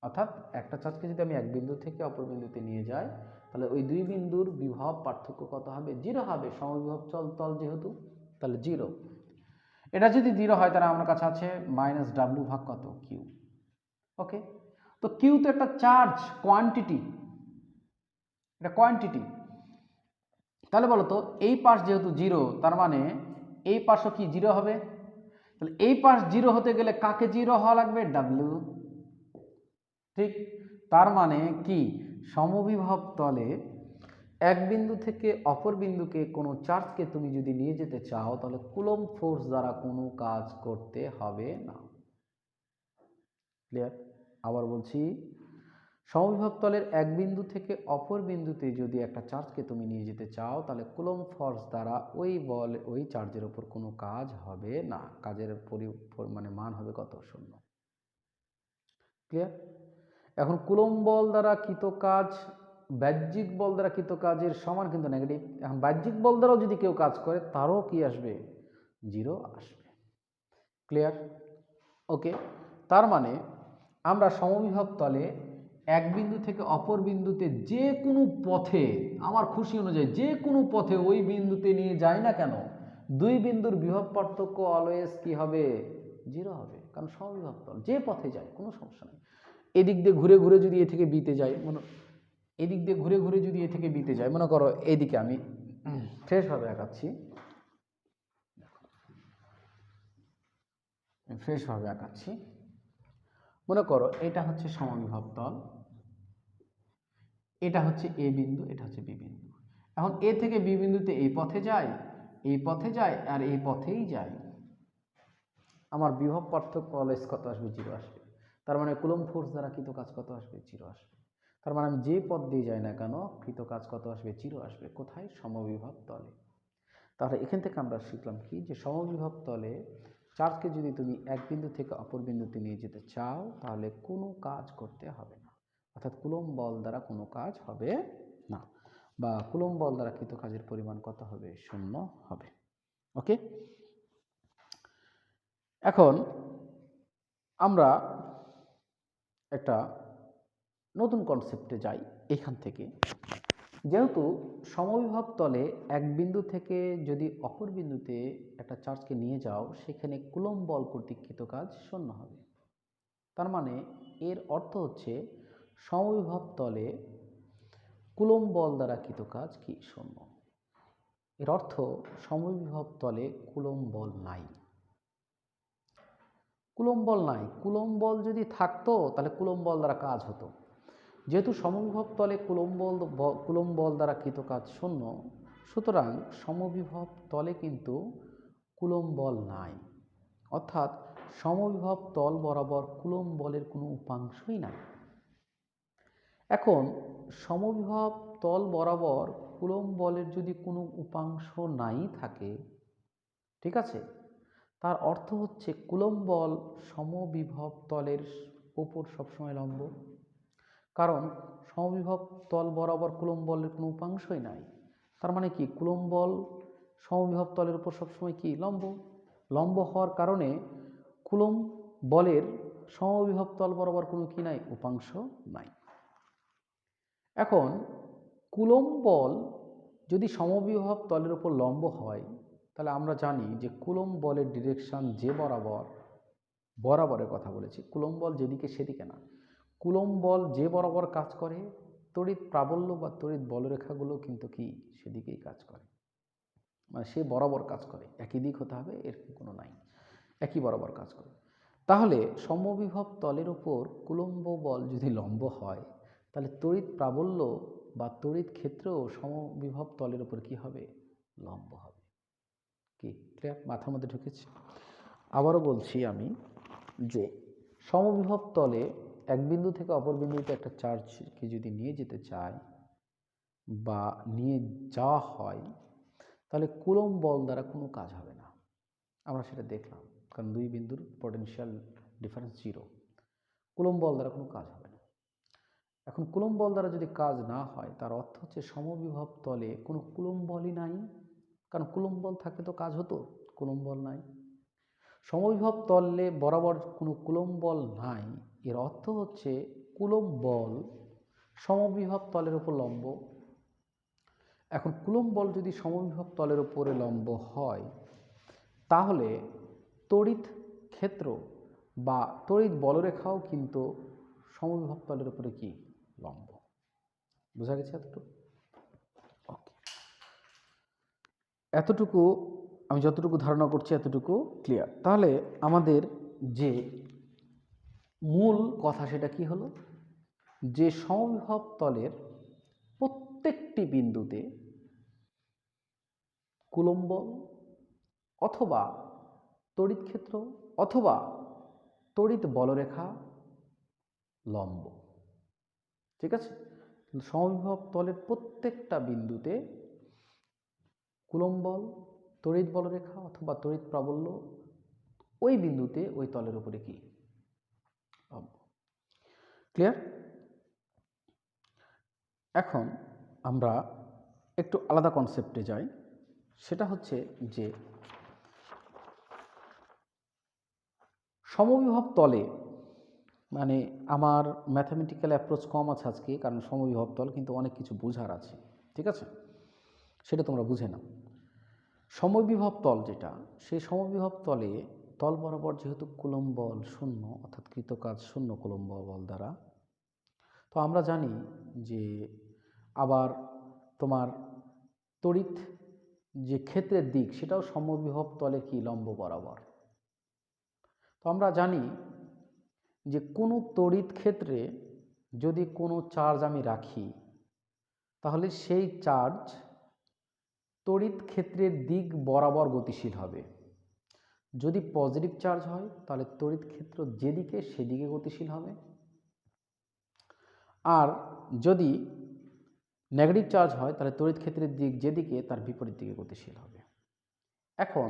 অর্থাৎ একটা চার্জকে যদি আমি এক বিন্দু থেকে অপর বিন্দুতে নিয়ে যাই, তাহলে ওই দুই বিন্দুর বিভব পার্থক্য কত হবে, জিরো হবে। সমবিভব তল যেহেতু, তাহলে জিরো। এটা যদি জিরো হয় তাহলে আমার কাছে আছে মাইনাস ডাব্লিউ ভাগ কত কিউ। ওকে, তো কিউ তো একটা চার্জ কোয়ান্টিটি, এটা কোয়ান্টিটি। তাহলে বলো তো এই পাশ যেহেতু জিরো, তার মানে এই পাশও কি জিরো হবে। তাহলে এই পাশ জিরো হতে গেলে কাকে জিরো হওয়া লাগবে, ডাব্লিউ। ঠিক, তার মানে কি সমবিভব তলে এক বিন্দু থেকে অপর বিন্দুকে কোনো চার্জকে তুমি যদি নিয়ে যেতে চাও, তাহলে কুলম্ব ফোর্স দ্বারা কোনো কাজ করতে হবে না। ক্লিয়ার? আবার বলছি, সমবিভব তলের এক বিন্দু থেকে অপর বিন্দুতে যদি একটা চার্জকে তুমি নিয়ে যেতে চাও, তাহলে কুলম্ব ফোর্স দ্বারা ওই চার্জের উপর কোনো কাজ হবে না। কাজের মানে মান হবে কত, শূন্য। ক্লিয়ার? এখন কুলম্ব বল দ্বারা কৃত কাজ বাহ্যিক বল দ্বারা কৃত কাজের সমান কিন্তু নেগেটিভ। এখন বাহ্যিক বল দ্বারাও যদি কেউ কাজ করে, তারও কি আসবে, জিরো আসবে। ক্লিয়ার? ওকে, তার মানে আমরা সমবিভব তলে এক বিন্দু থেকে অপর বিন্দুতে যে কোনো পথে, আমার খুশি অনুযায়ী যে কোনো পথে ওই বিন্দুতে নিয়ে যাই না কেন, দুই বিন্দুর বিভব পার্থক্য অলওয়েজ কি হবে, জিরো হবে। কারণ সমবিভব তল যে পথে যায় কোনো সমস্যা নেই। এদিক দিয়ে ঘুরে ঘুরে যদি এ থেকে বিতে যায়, এদিক দিয়ে ঘুরে ঘুরে যদি এ থেকে বিতে যায়, মনে করো এইদিকে আমি ফ্রেশভাবে আঁকাচ্ছি, মনে করো এটা হচ্ছে সমবিভব তল, এটা হচ্ছে এ বিন্দু, এটা হচ্ছে বি বিন্দু। এখন এ থেকে বি বিন্দুতে এই পথে যায়, এই পথে যায়, আর এই পথেই যায়, আমার বিভব পার্থক্য অলওয়েজ কত আসবে, জিরো আসবে। তার মানে কুলম্ব ফোর্স দ্বারা কৃত কাজ কত আসবে, জিরো আসবে। তার মানে আমি যে পথ দিয়ে যাই না কেন, কৃত কাজ কত আসবে, জিরো আসবে। কোথায়, সমবিভব তলে। তাহলে এখান থেকে আমরা শিখলাম কি, যে সমবিভব তলে চার্জকে যদি তুমি এক বিন্দু থেকে অপর বিন্দুতে নিয়ে যেতে চাও, তাহলে কোনো কাজ করতে হবে না। অর্থাৎ কুলম্ব বল দ্বারা কোনো কাজ হবে না, বা কুলম্ব বল দ্বারা কৃত কাজের পরিমাণ কত হবে, শূন্য হবে। ওকে, এখন আমরা একটা নতুন কনসেপ্টে যাই এখান থেকে। যেহেতু সমবিভব তলে এক বিন্দু থেকে যদি অপর বিন্দুতে একটা চার্জকে নিয়ে যাও, সেখানে কুলম্ব বল কর্তৃক কৃত কাজ শূন্য হবে। তার মানে এর অর্থ হচ্ছে সমবিভব তলে কুলম্ব বল দ্বারা কৃত কাজ কি, শূন্য। এর অর্থ সমবিভব তলে কুলম্ব বল নাই। কুলম্ব বল নাই, কুলম্ব বল যদি থাকতো তাহলে কুলম্ব বল দ্বারা কাজ হতো। যেহেতু সমবিভব তলে কুলম্ব বল দ্বারা কৃত কাজ শূন্য, সুতরাং সমবিভব তলে কিন্তু কুলম্ব বল নাই, অর্থাৎ সমবিভব তল বরাবর কুলম্ব বলের কোনো উপাংশই নাই। এখন সমবিভব তল বরাবর কুলম্ব বলের যদি কোনো উপাংশ নাই থাকে, ঠিক আছে, তার অর্থ হচ্ছে কুলম্ব বল সমবিভব তলের উপর সবসময় লম্ব, কারণ সমবিভব তল বরাবর কুলম্ব বলের কোনো উপাংশই নাই। তার মানে কি, কুলম্ব বল সমবিভব তলের উপর সবসময় কি লম্ব। লম্ব হওয়ার কারণে কুলম্ব বলের সমবিভব তল বরাবর কোনো কি নাই, উপাংশ নাই। এখন কুলম্ব বল যদি সমবিভব তলের উপর লম্ব হয়, তাহলে আমরা জানি যে কুলম্ব বলের ডিরেকশন যে বরাবরের কথা বলেছি, কুলম্ব বল যেদিকে সেদিকে না, কুলম্ব বল যে বরাবর কাজ করে, তড়িৎ প্রাবল্য বা তড়িৎ বলরেখাগুলো কিন্তু কি সেদিকেই কাজ করে, মানে সে বরাবর কাজ করে, একই দিক হতে হবে এরকম কোনো নাই, একই বরাবর কাজ করে। তাহলে সমবিভব তলের উপর কুলম্ব বল যদি লম্ব হয়, তাহলে তড়িৎ প্রাবল্য বা তড়িৎ ক্ষেত্রেও সমবিভব তলের উপর কি হবে, লম্ব হবে। কি ক্লিয়ার, মাথার মধ্যে ঢুকেছে? আবারও বলছি আমি যে সমবিভব তলে এক বিন্দু থেকে অপর বিন্দুতে একটা চার্জকে যদি নিয়ে যেতে চায় বা নিয়ে যাওয়া হয়, তাহলে কুলম্ব বল দ্বারা কোনো কাজ হবে না। আমরা সেটা দেখলাম, কারণ দুই বিন্দুর পটেনশিয়াল ডিফারেন্স 0, কুলম্ব বল দ্বারা কোনো কাজ হবে না। এখন কুলম্ব বল দ্বারা যদি কাজ না হয়, তার অর্থ হচ্ছে সমবিভব তলে কোনো কুলম্ব বলই নাই, কারণ কুলম্ব বল থাকলে তো কাজ হতো, কুলম্ব বল নাই। সমবিভব তলে বরাবর কোনো কুলম্ব বল নাই, এর অর্থ হচ্ছে কুলম্ব বল সমবিভব তলের উপর লম্ব। এখন কুলম্ব বল যদি সমবিভব তলের উপরে লম্ব হয়, তাহলে তড়িৎ ক্ষেত্র বা তড়িৎ বলরেখাও কিন্তু সমবিভব তলের উপরে কি লম্ব। বোঝা গেছে এতটুকু? ওকে, এতটুকু আমি যতটুকু ধারণা করছি এতটুকু ক্লিয়ার। তাহলে আমাদের যে মূল কথা সেটা কি হলো, যে সমবিভব তলের প্রত্যেকটি বিন্দুতে কুলম্ব বল অথবা তড়িৎ ক্ষেত্র অথবা তড়িৎ বলরেখা লম্ব, ঠিক আছে। সমবিভব তলের প্রত্যেকটা বিন্দুতে কুলম্ব বল, তড়িৎ বলরেখা অথবা তড়িৎ প্রাবল্য ওই বিন্দুতে ওই তলের উপরে কি লম্ব। ক্লিয়ার? এখন আমরা একটু আলাদা কনসেপ্টে যাই, সেটা হচ্ছে যে সমবিভব তলে, মানে আমার ম্যাথামেটিক্যাল অ্যাপ্রোচ কম আছে আজকে, কারণ সমবিভব তল কিন্তু অনেক কিছু বোঝার আছে, ঠিক আছে, সেটা তোমরা বুঝে নাও। সমবিভব তল যেটা, সেই সমবিভব তলে তল বরাবর যেহেতু কুলম্ব বল শূন্য, অর্থাৎ কৃতকাজ শূন্য কুলম্ব বল দ্বারা, তো আমরা জানি যে আবার তোমার তড়িৎ যে ক্ষেত্রের দিক সেটাও সমবিভব তলে কি লম্ব বরাবর। তো আমরা জানি যে কোনো তড়িৎ ক্ষেত্রে যদি কোনো চার্জ আমি রাখি, তাহলে সেই চার্জ তড়িৎ ক্ষেত্রের দিক বরাবর গতিশীল হবে। যদি পজিটিভ চার্জ হয় তাহলে তড়িৎ ক্ষেত্র যেদিকে সেদিকে গতিশীল হবে, আর যদি নেগেটিভ চার্জ হয় তাহলে তড়িৎ ক্ষেত্রের দিক যেদিকে তার বিপরীত দিকে গতিশীল হবে। এখন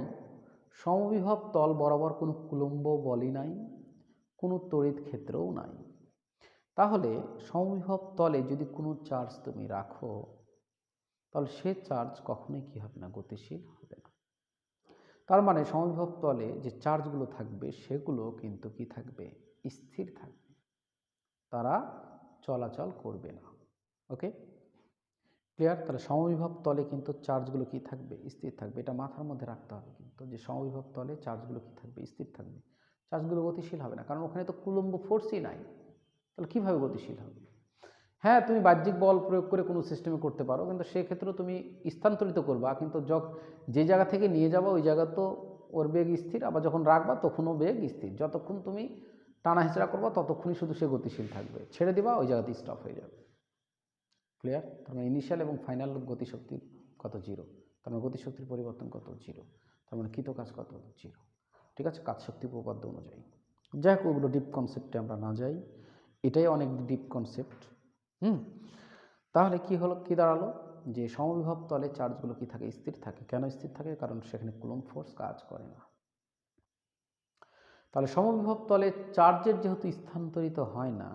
সমবিভব তল বরাবর কোনো কুলম্ব বলই নাই, কোনো তড়িৎ ক্ষেত্রও নাই, তাহলে সমবিভব তলে যদি কোনো চার্জ তুমি রাখো, তাহলে সে চার্জ কখনোই কি হবে না, গতিশীল হবে না। তার মানে সমবিভব তলে যে চার্জগুলো থাকবে সেগুলো কিন্তু কি থাকবে, স্থির থাকবে, তারা চলাচল করবে না। ওকে, ক্লিয়ার? তাহলে সমবিভব তলে কিন্তু চার্জগুলো কি থাকবে, স্থির থাকবে। এটা মাথার মধ্যে রাখতে হবে কিন্তু, যে সমবিভব তলে চার্জগুলো কি থাকবে, স্থির থাকবে, চার্জগুলো গতিশীল হবে না, কারণ ওখানে তো কুলম্ব ফোর্সই নাই, তাহলে কীভাবে গতিশীল হবে? হ্যাঁ, তুমি বাহ্যিক বল প্রয়োগ করে কোনো সিস্টেমে করতে পারো, কিন্তু সেক্ষেত্রে তুমি স্থানান্তরিত করবা, কিন্তু যে জায়গা থেকে নিয়ে যাবা ওই জায়গা তো ওর বেগ স্থির, আবার যখন রাখবা তখনও বেগ স্থির, যতক্ষণ তুমি টানা হেঁচড়া করবা ততক্ষণই শুধু সে গতিশীল থাকবে, ছেড়ে দিবা ওই জায়গাতেই স্টপ হয়ে যাবে। ক্লিয়ার? তার মানে ইনিশিয়াল এবং ফাইনাল গতিশক্তির কত 0, তার মানে গতিশক্তির পরিবর্তন কত 0, তার মানে কৃত কাজ কত 0। ঠিক আছে, কাজ শক্তি উপপাদ্য অনুযায়ী। যাই হোক, ওগুলো ডিপ কনসেপ্টে আমরা না যাই, এটাই অনেক ডিপ কনসেপ্ট। তাহলে কি হলো, কি দাঁড়ালো, যে সমবিভব তলে চার্জগুলো কি থাকে, স্থির থাকে। কেন স্থির থাকে, কারণ সেখানে কুলম্ব ফোর্স কাজ করে না। তাহলে সমবিভব তলে চার্জের যেহেতু স্থানান্তরিত হয় না,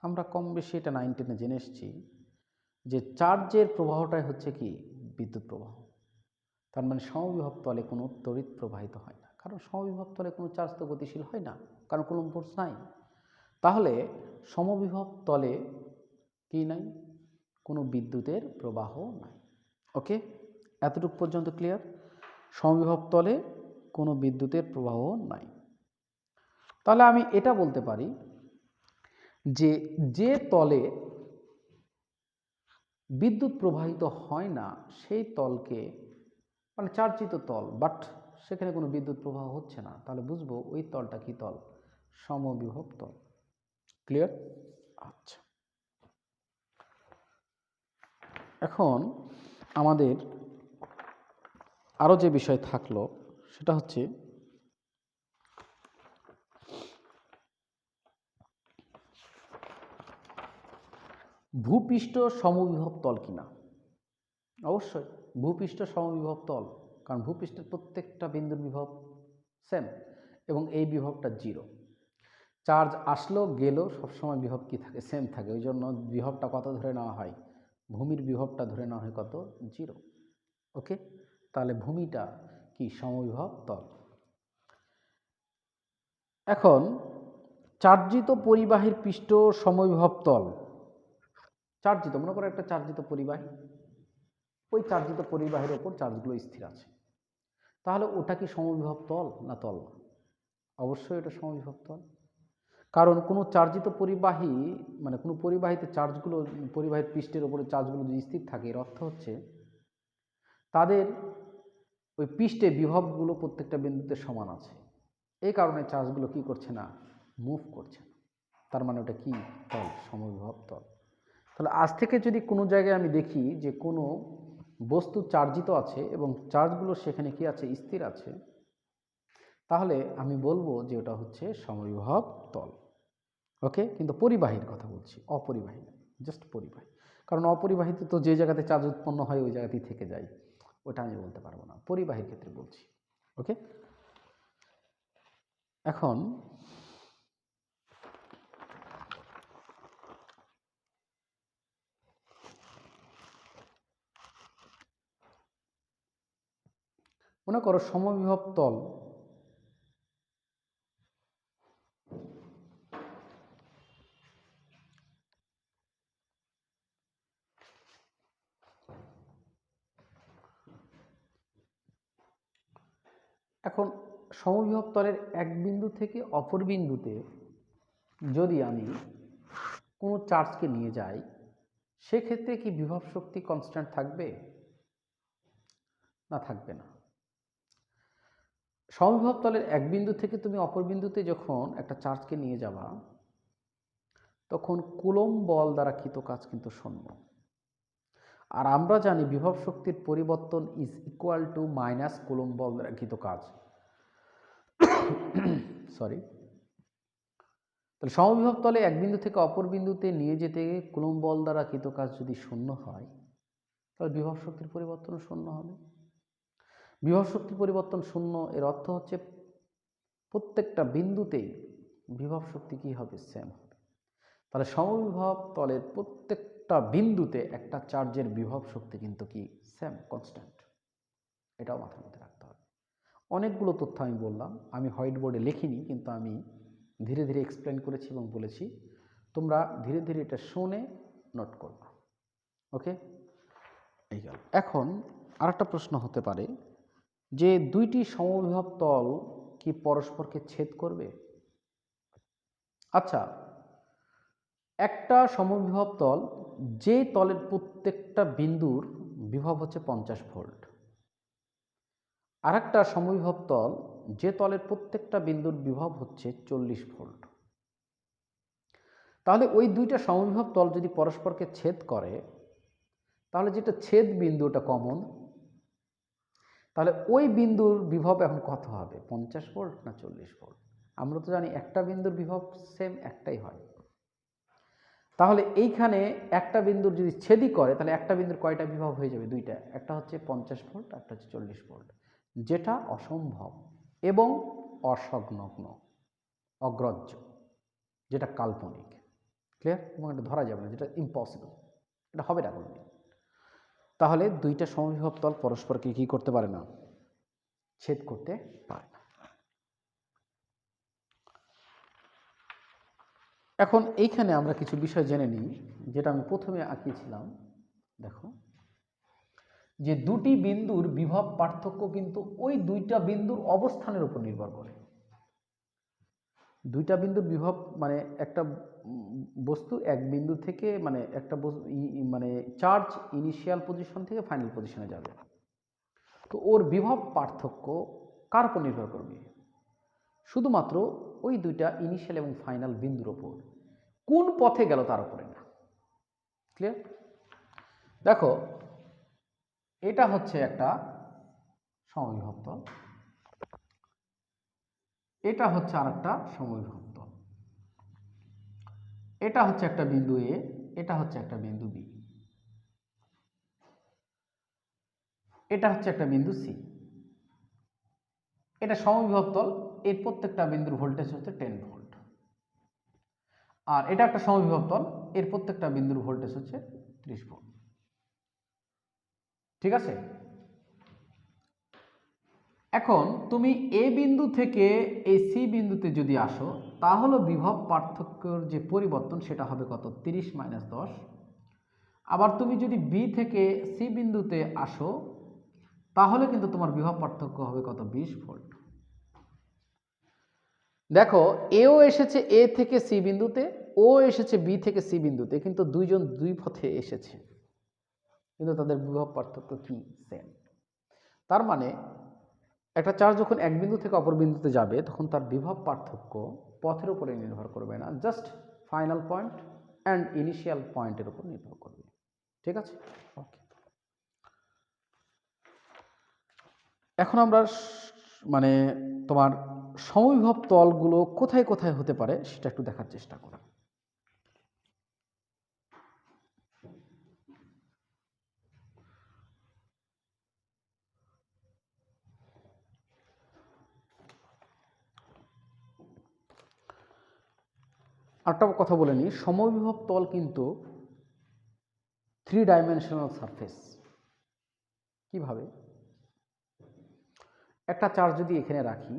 আমরা কম বেশি এটা 9, 10-এ জেনে এসেছি যে চার্জের প্রবাহটাই হচ্ছে কি বিদ্যুৎ প্রবাহ। তার মানে সমবিভব তলে কোনো তড়িৎ প্রবাহিত হয় না, কারণ সমবিভব তলে কোনো চার্জ তো গতিশীল হয় না, কারণ কুলম্ব ফোর্স নাই। তাহলে সমবিভব তলে কি নাই, কোনো বিদ্যুতের প্রবাহ নাই। ওকে, এতটুকু পর্যন্ত ক্লিয়ার। সমবিভব তলে কোনো বিদ্যুতের প্রবাহ নাই। তাহলে আমি এটা বলতে পারি যে যে তলে বিদ্যুৎ প্রবাহিত হয় না সেই তলকে, মানে চার্জিত তল, বাট সেখানে কোনো বিদ্যুৎ প্রবাহ হচ্ছে না, তাহলে বুঝবো ওই তলটা কি তল, সমবিভব তল। ক্লিয়ার? আচ্ছা, এখন আমাদের আরও যে বিষয় থাকলো সেটা হচ্ছে ভূপৃষ্ঠ সমবিভব তল কিনা। অবশ্যই ভূপৃষ্ঠ সমবিভব তল, কারণ ভূপৃষ্ঠের প্রত্যেকটা বিন্দুর বিভব সেম এবং এই বিভবটা 0। চার্জ আসলো গেল সবসময় বিভব কি থাকে, সেম থাকে। ওই জন্য বিভবটা কত ধরে নেওয়া হয়, ভূমির বিভবটা ধরে নেওয়া হয় কত, 0। ওকে, তাহলে ভূমিটা কি সমবিভব তল। এখন চার্জিত পরিবাহীর পৃষ্ঠ সমবিভব তল। চার্জিত, মনে করো একটা চার্জিত পরিবাহী, ওই চার্জিত পরিবাহীর ওপর চার্জগুলো স্থির আছে, তাহলে ওটা কি সমবিভব তল না তল? অবশ্যই এটা সমবিভব তল, কারণ কোনো চার্জিত পরিবাহী, মানে কোনো পরিবাহীতে চার্জগুলো, পরিবাহীর পৃষ্ঠের ওপরে চার্জগুলো যদি স্থির থাকে, এর অর্থ হচ্ছে তাদের ওই পৃষ্ঠে বিভবগুলো প্রত্যেকটা বিন্দুতে সমান আছে। এই কারণে চার্জগুলো কি করছে না, মুভ করছে না। তার মানে ওটা কি তল, সমবিভব তল। তাহলে আজ থেকে যদি কোনো জায়গায় আমি দেখি যে কোনো বস্তু চার্জিত আছে এবং চার্জগুলো সেখানে কি আছে, স্থির আছে, তাহলে আমি বলবো যে ওটা হচ্ছে সমবিভব তল। ওকে, কিন্তু পরিবাহীর কথা বলছি, অপরিবাহী না, জাস্ট পরিবাহী। কারণ অপরিবাহীতে তো যে জায়গাতে চার্জ উৎপন্ন হয় ওই জায়গাতেই থেকে যায়, ওটা আমি বলতে পারবো না, পরিবাহীর ক্ষেত্রে বলছি। ওকে, এখন মনে করো সমবিভব তল এখন সমবিভব তলের এক বিন্দু থেকে অপর বিন্দুতে যদি আমি কোনো চার্জকে নিয়ে যাই, সেক্ষেত্রে কি বিভব শক্তি কনস্ট্যান্ট থাকবে না থাকবে না? সমবিভব তলের এক বিন্দু থেকে তুমি অপর বিন্দুতে যখন একটা চার্জকে নিয়ে যাবা, তখন কুলম্ব বল দ্বারা কৃত কাজ কিন্তু শূন্য। আর আমরা জানি বিভব শক্তির পরিবর্তন is equal to minus Coulomb বল দ্বারা কৃত কাজ। সরি, তাহলে সমবিভব তলে এক বিন্দু থেকে অপর বিন্দুতে নিয়ে যেতে কুলম্ব বল দ্বারা কৃত কাজ যদি শূন্য হয়, তাহলে বিভব শক্তির পরিবর্তন শূন্য হবে। বিভব শক্তির পরিবর্তন শূন্য, এর অর্থ হচ্ছে প্রত্যেকটা বিন্দুতেই বিভব শক্তি কি হবে, সেম হবে। তাহলে সমবিভব তলের প্রত্যেকটা বিন্দুতে একটা চার্জের বিভব শক্তি কিন্তু কি সেম, কনস্ট্যান্ট। এটাও মাথার মধ্যে রাখতে হবে। অনেকগুলো তথ্য আমি বললাম, আমি হোয়াইট বোর্ডে লিখিনি, কিন্তু আমি ধীরে ধীরে এক্সপ্লেন করেছি এবং বলেছি, তোমরা ধীরে ধীরে এটা শুনে নোট করবে। ওকে, এই গেল। এখন আরেকটা প্রশ্ন হতে পারে যে দুইটি সমবিভব তল কি পরস্পরকে ছেদ করবে? আচ্ছা, একটা সমবিভব তল, যে তলের প্রত্যেকটা বিন্দুর বিভব হচ্ছে 50 ভোল্ট, আর একটা সমবিভব তল যে তলের প্রত্যেকটা বিন্দুর বিভব হচ্ছে 40 ভোল্ট। তাহলে ওই দুইটা সমবিভব তল যদি পরস্পরকে ছেদ করে, তাহলে যেটা ছেদ বিন্দু ওটা কমন, তাহলে ওই বিন্দুর বিভব এখন কত হবে, 50 ভোল্ট না 40 ভোল্ট? আমরা তো জানি একটা বিন্দুর বিভব সেম একটাই হয়। তাহলে এইখানে একটা বিন্দুর যদি ছেদই করে তাহলে একটা বিন্দুর কয়টা বিভব হয়ে যাবে, দুইটা, একটা হচ্ছে 50 ভোল্ট, একটা হচ্ছে 40 ভোল্ট, যেটা অসম্ভব এবং অসংলগ্ন, অগ্রাহ্য, যেটা কাল্পনিক। ক্লিয়ার? এবং এটা ধরা যাবে না, যেটা ইম্পসিবল, এটা হবে না কোনোদিন। তাহলে দুইটা সমবিভব তল পরস্পরকে কি করতে পারে না, ছেদ করতে পারে না। এখন এইখানে আমরা কিছু বিষয় জেনে নিই, যেটা আমি প্রথমে আঁকিয়েছিলাম। দেখো, যে দুটি বিন্দুর বিভব পার্থক্য কিন্তু ওই দুইটা বিন্দুর অবস্থানের উপর নির্ভর করে। দুইটা বিন্দুর বিভব মানে একটা বস্তু এক বিন্দু থেকে মানে একটা মানে চার্জ ইনিশিয়াল পজিশন থেকে ফাইনাল পজিশনে যাবে, তো ওর বিভব পার্থক্য কার উপর নির্ভর করবে, শুধুমাত্র ওই দুইটা ইনিশিয়াল এবং ফাইনাল বিন্দুর ওপর, কোন পথে গেল তার উপরে না। ক্লিয়ার? দেখো, এটা হচ্ছে একটা সমবিভব তল, এটা হচ্ছে আর একটা সমবিভব তল, এটা হচ্ছে একটা বিন্দু এ, এটা হচ্ছে একটা বিন্দু বি, এটা হচ্ছে একটা বিন্দু সি। এটা সমবিভব তল, এর প্রত্যেকটা বিন্দুর ভোল্টেজ হচ্ছে 10 ভোল্ট। আর এটা একটা সমবিভব তল, এর প্রত্যেকটা বিন্দুর ভোল্টেজ হচ্ছে 30 ভোল্ট। ঠিক আছে? এখন তুমি এ বিন্দু থেকে এই সি বিন্দুতে যদি আসো, তাহলে বিভব পার্থক্যের যে পরিবর্তন সেটা হবে কত, 30 - 10। আবার তুমি যদি বি থেকে সি বিন্দুতে আসো, তাহলে কিন্তু তোমার বিভব পার্থক্য হবে কত, 20 ভোল্ট। দেখো, এও এসেছে এ থেকে সি বিন্দুতে, ও এসেছে বি থেকে সি বিন্দুতে, কিন্তু দুইজন দুই পথে এসেছে, কিন্তু তাদের বিভব পার্থক্য কি, সেম। তার মানে একটা চার্জ যখন এক বিন্দু থেকে অপর বিন্দুতে যাবে, তখন তার বিভব পার্থক্য পথের উপরে নির্ভর করবে না, just final point and initial পয়েন্টের উপর নির্ভর করবে। ঠিক আছে? ওকে। এখন আমরা মানে তোমার সমবিভব তলগুলো কোথায় কোথায় হতে পারে সেটা একটু দেখার চেষ্টা করি। আরেকটা কথা বলে নিই, সমবিভব তল কিন্তু 3 ডাইমেনশনাল সারফেস। কিভাবে? একটা চার্জ যদি এখানে রাখি,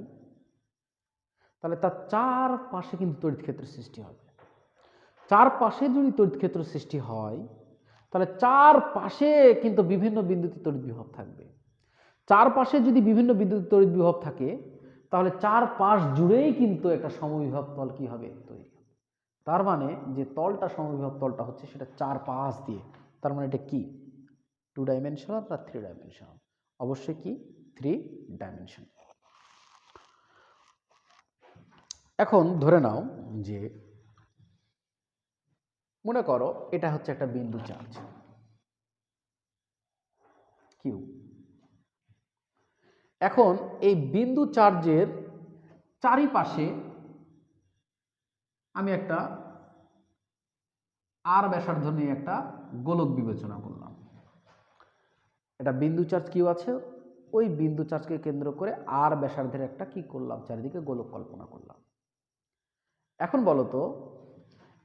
তাহলে তার চারপাশে কিন্তু তড়িৎ ক্ষেত্রের সৃষ্টি হবে। চারপাশে যদি তড়িৎ ক্ষেত্র সৃষ্টি হয়, তাহলে চারপাশে কিন্তু বিভিন্ন বিন্দুতে তড়িৎ বিভব থাকবে। চারপাশে যদি বিভিন্ন বিন্দুতে তড়িৎ বিভব থাকে, তাহলে চারপাশ জুড়েই কিন্তু একটা সমবিভব তল কি হবে, তৈরি। তার মানে যে তলটা সমবিভব তলটা হচ্ছে সেটা চারপাশ দিয়ে, তার মানে এটা কি, 2 ডাইমেনশনাল বা 3 ডাইমেনশনাল? অবশ্যই কি, 3 ডাইমেনশনাল। এখন ধরে নাও যে মনে করো এটা হচ্ছে একটা বিন্দু চার্জ কিউ। এখন এই বিন্দু চার্জের চারিপাশে আমি একটা আর ব্যাসার্ধ নিয়ে একটা গোলক বিবেচনা করলাম। এটা বিন্দু চার্জ কিউ আছে, ওই বিন্দু চার্জকে কেন্দ্র করে আর ব্যাসার্ধের একটা কি করলাম, চারিদিকে গোলক কল্পনা করলাম। এখন বলো তো,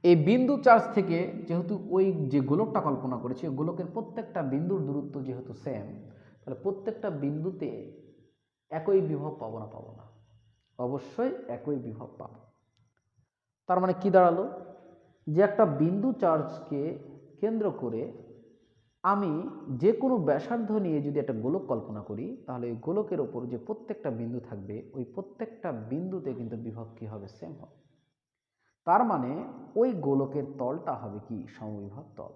এই বিন্দু চার্জ থেকে যেহেতু ওই যে গোলকটা কল্পনা করেছি, ওই গোলকের প্রত্যেকটা বিন্দুর দূরত্ব যেহেতু সেম, তাহলে প্রত্যেকটা বিন্দুতে একই বিভব পাবো না? পাবো না, অবশ্যই একই বিভব পাবো। তার মানে কি দাঁড়ালো, যে একটা বিন্দু চার্জকে কেন্দ্র করে আমি যে কোনো ব্যাসার্ধ নিয়ে যদি একটা গোলক কল্পনা করি, তাহলে ওই গোলকের ওপর যে প্রত্যেকটা বিন্দু থাকবে, ওই প্রত্যেকটা বিন্দুতে কিন্তু বিভব কি হবে, সেম হবে। তার মানে ওই গোলকের তলটা হবে কি, সমবিভব তল।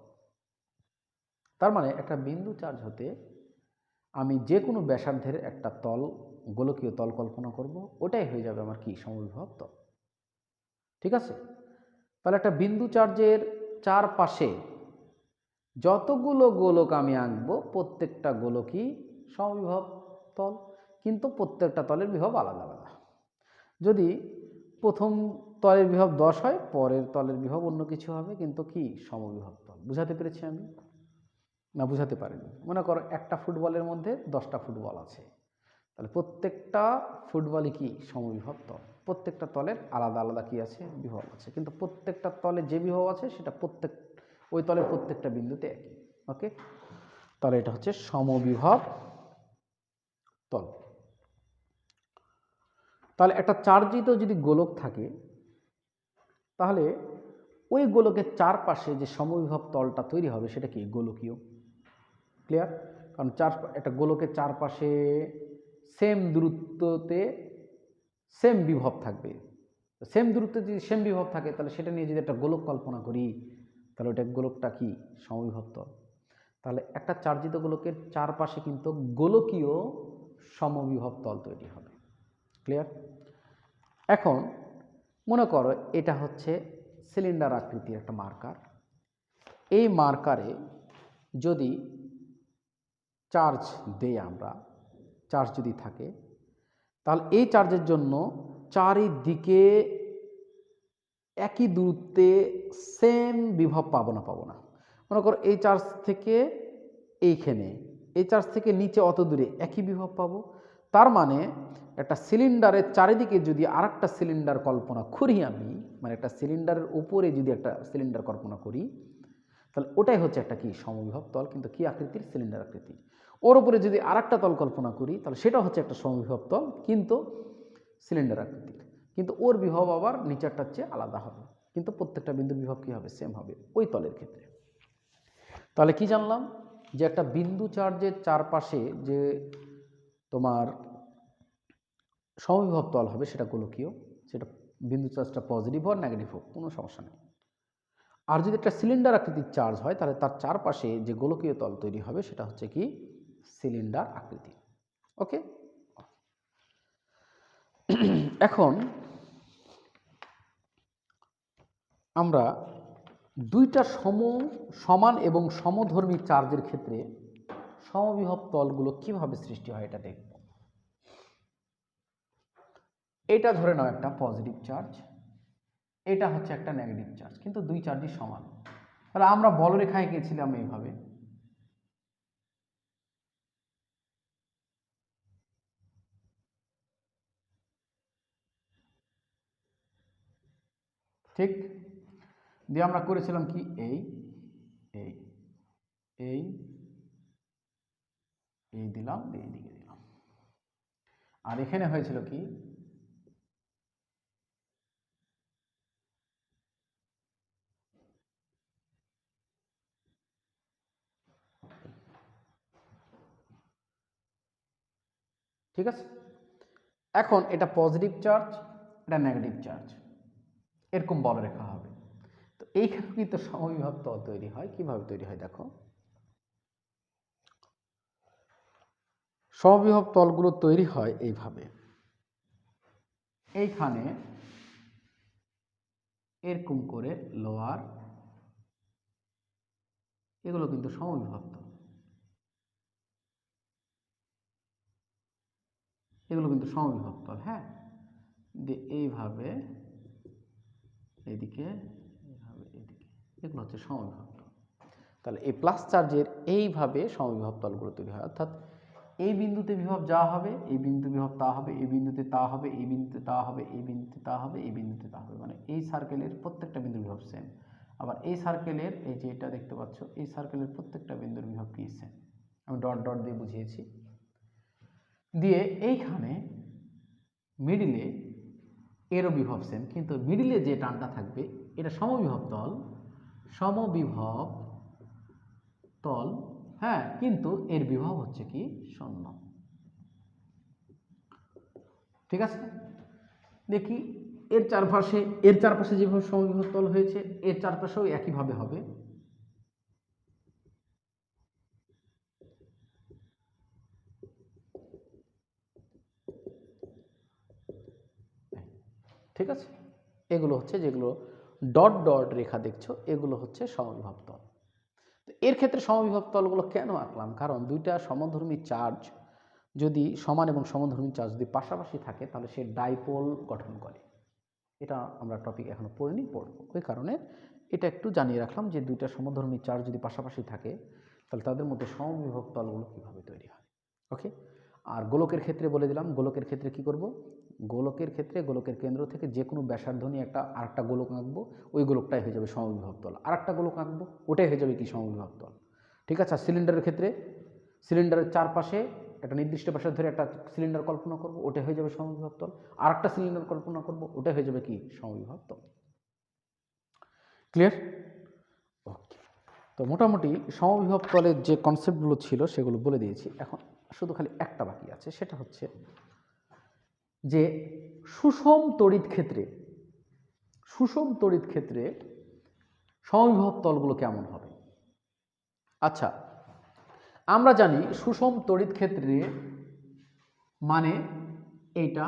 তার মানে একটা বিন্দু চার্জ হতে আমি যে কোনো ব্যাসার্ধের একটা তল, গোলকীয় তল কল্পনা করব, ওটাই হয়ে যাবে আমার কি, সমবিভব তল। ঠিক আছে? তাহলে একটা বিন্দু চার্জের চারপাশে যতগুলো গোলক আমি আঁকবো প্রত্যেকটা গোলকই সমবিভব তল, কিন্তু প্রত্যেকটা তলের বিভব আলাদা আলাদা। যদি প্রথম তলের বিভব 10 হয়, পরের তলের বিভব অন্য কিছু হবে, কিন্তু কি সমবিভব তল। বুঝাতে পেরেছি আমি না বুঝাতে পারিনি? মনে করো একটা ফুটবলের মধ্যে 10টা ফুটবল আছে, তাহলে প্রত্যেকটা ফুটবলই কি সমবিভব তল। প্রত্যেকটা তলের আলাদা আলাদা কি আছে, বিভব আছে, কিন্তু প্রত্যেকটা তলে যে বিভব আছে সেটা ওই তলের প্রত্যেকটা বিন্দুতে একই। ওকে, তাহলে এটা হচ্ছে সমবিভব তল। তাহলে একটা চার্জিত যদি গোলক থাকে, তাহলে ওই গোলকের চারপাশে যে সমবিভব তলটা তৈরি হবে সেটা কি গোলকীয়। ক্লিয়ার? কারণ একটা গোলকের চারপাশে সেম দূরত্বতে সেম বিভব থাকবে। সেম দূরত্বে যদি সেম বিভব থাকে, তাহলে সেটা নিয়ে যদি একটা গোলক কল্পনা করি, তাহলে ওটা গোলকটা কি সমবিভব তল। তাহলে একটা চার্জিত গোলকের চারপাশে কিন্তু গোলকীয় সমবিভব তল তৈরি হবে। ক্লিয়ার? এখন মনে করো এটা হচ্ছে সিলিন্ডার আকৃতির একটা মার্কার। এই মার্কারে যদি চার্জ দেই আমরা, চার্জ যদি থাকে, তাহলে এই চার্জের জন্য চারিদিকে একই দূরত্বে সেম বিভব পাবো না। মনে করো এই চার্জ থেকে এইখানে, এই চার্জ থেকে নিচে অত দূরে একই বিভব পাবো। তার মানে একটা সিলিন্ডারের চারিদিকে যদি আরেকটা সিলিন্ডার কল্পনা করি আমি, মানে একটা সিলিন্ডারের উপরে যদি একটা সিলিন্ডার কল্পনা করি, তাহলে ওটাই হচ্ছে একটা কি সমবিভব তল, কিন্তু কি আকৃতির, সিলিন্ডার আকৃতি। ওর উপরে যদি আরেকটা তল কল্পনা করি, তাহলে সেটা হচ্ছে একটা সমবিভব তল, কিন্তু সিলিন্ডার আকৃতির, কিন্তু ওর বিভব আবার নিচেরটার চেয়ে আলাদা হবে, কিন্তু প্রত্যেকটা বিন্দুর বিভব কি হবে, সেম হবে ওই তলের ক্ষেত্রে। তাহলে কি জানলাম, যে একটা বিন্দু চার্জের চারপাশে যে তোমার সমবিভব তল হবে সেটা গোলকীয়, সেটা বিন্দু চার্জটা পজিটিভ হোক নেগেটিভ হোক কোনো সমস্যা নেই। আর যদি একটা সিলিন্ডার আকৃতির চার্জ হয়, তাহলে তার চারপাশে যে গোলকীয় তল তৈরি হবে সেটা হচ্ছে কি সিলিন্ডার আকৃতি। ওকে, এখন আমরা দুইটা সমান এবং সমধর্মী চার্জের ক্ষেত্রে সমবিভব তলগুলো কিভাবে সৃষ্টি হয় এটা দেখব। এটা ধরে নাও একটা পজিটিভ চার্জ, এটা হচ্ছে একটা নেগেটিভ চার্জ, কিন্তু দুই চার্জই সমান। তাহলে আমরা বলরেখা এঁকেছিলাম এইভাবে, ঠিক? দিয়ে আমরা করেছিলাম কি এই এই এই এই দিলাম, এই দিকে দিলাম, আর এখানে হয়েছিল কি ঠিক আছে। এখন এটা পজিটিভ চার্জ, এটা নেগেটিভ চার্জ, এরকম বলরেখা হবে। তো এইখানে কিন্তু সমবিভব তল তৈরি হয়। কিভাবে তৈরি হয় দেখো, সমবিভব তলগুলো তৈরি হয় এইভাবে, এইখানে এরকম করে লোয়ার, এগুলো কিন্তু সমবিভব তল, এগুলো কিন্তু সমবিভব তল। হ্যাঁ, দিয়ে এইভাবে এইদিকে, এইভাবে এইদিকে, এগুলো হচ্ছে সমবিভব তল। তাহলে এই প্লাস চার্জের এইভাবে সমবিভব তলগুলো তৈরি হয়, অর্থাৎ এই বিন্দুতে বিভব যা হবে এই বিন্দু বিভব তা হবে, এই বিন্দুতে তা হবে, এই বিন্দুতে তা হবে, এই বিন্দুতে তা হবে, এই বিন্দুতে তা হবে, মানে এই সার্কেলের প্রত্যেকটা বিন্দুর বিভব সেম। আবার এই সার্কেলের, এই যে এটা দেখতে পাচ্ছ, এই সার্কেলের প্রত্যেকটা বিন্দুর বিভব কি সেম। আমি ডট ডট দিয়ে বুঝিয়েছি। দিয়ে এইখানে মিডিলে এরও বিভব সেম, কিন্তু মিডিলে যে টানটা থাকবে এটা সমবিভব তল, সমবিভব তল। হ্যাঁ, কিন্তু এর বিভব হচ্ছে কি 0। ঠিক আছে, দেখি এর চারপাশে যেভাবে সমবিভব তল হয়েছে এর চারপাশেও একইভাবে হবে। ঠিক আছে, এগুলো হচ্ছে যেগুলো ডট ডট রেখা দেখছো, এগুলো হচ্ছে সমবিভব তল। তো এর ক্ষেত্রে সমবিভব তলগুলো কেন আঁকলাম, কারণ দুইটা সমধর্মী চার্জ যদি সমান এবং সমধর্মী চার্জ যদি পাশাপাশি থাকে তাহলে সে ডাইপোল গঠন করে। এটা আমরা টপিক এখনো পড়িনি, পড়বো। ওই কারণে এটা একটু জানিয়ে রাখলাম যে দুইটা সমধর্মী চার্জ যদি পাশাপাশি থাকে তাহলে তাদের মধ্যে সমবিভব তলগুলো কীভাবে তৈরি হয়। ওকে। আর গোলকের ক্ষেত্রে বলে দিলাম, গোলকের ক্ষেত্রে কি করব, গোলকের ক্ষেত্রে গোলকের কেন্দ্র থেকে যে কোনো ব্যাসার্ধ নিয়ে আরেকটা গোলক আঁকবো, ওই গোলকটাই হয়ে যাবে সমবিভব তল। আরেকটা গোলক আঁকবো, ওটাই হয়ে যাবে কি সমবিভব তল। ঠিক আছে। সিলিন্ডারের ক্ষেত্রে সিলিন্ডারের চারপাশে একটা নির্দিষ্ট ব্যাসার্ধ ধরে একটা সিলিন্ডার কল্পনা করব, ওটা হয়ে যাবে সমবিভব তল। আর একটা সিলিন্ডার কল্পনা করব, ওটা হয়ে যাবে কি সমবিভব তল। ক্লিয়ার? ওকে। তো মোটামুটি সমবিভব তলের যে কনসেপ্টগুলো ছিল সেগুলো বলে দিয়েছি। এখন শুধু খালি একটা বাকি আছে, সেটা হচ্ছে যে সুষম তড়িৎ ক্ষেত্রে সমবিভব তলগুলো কেমন হবে। আচ্ছা, আমরা জানি সুষম তড়িৎ ক্ষেত্রে মানে এইটা,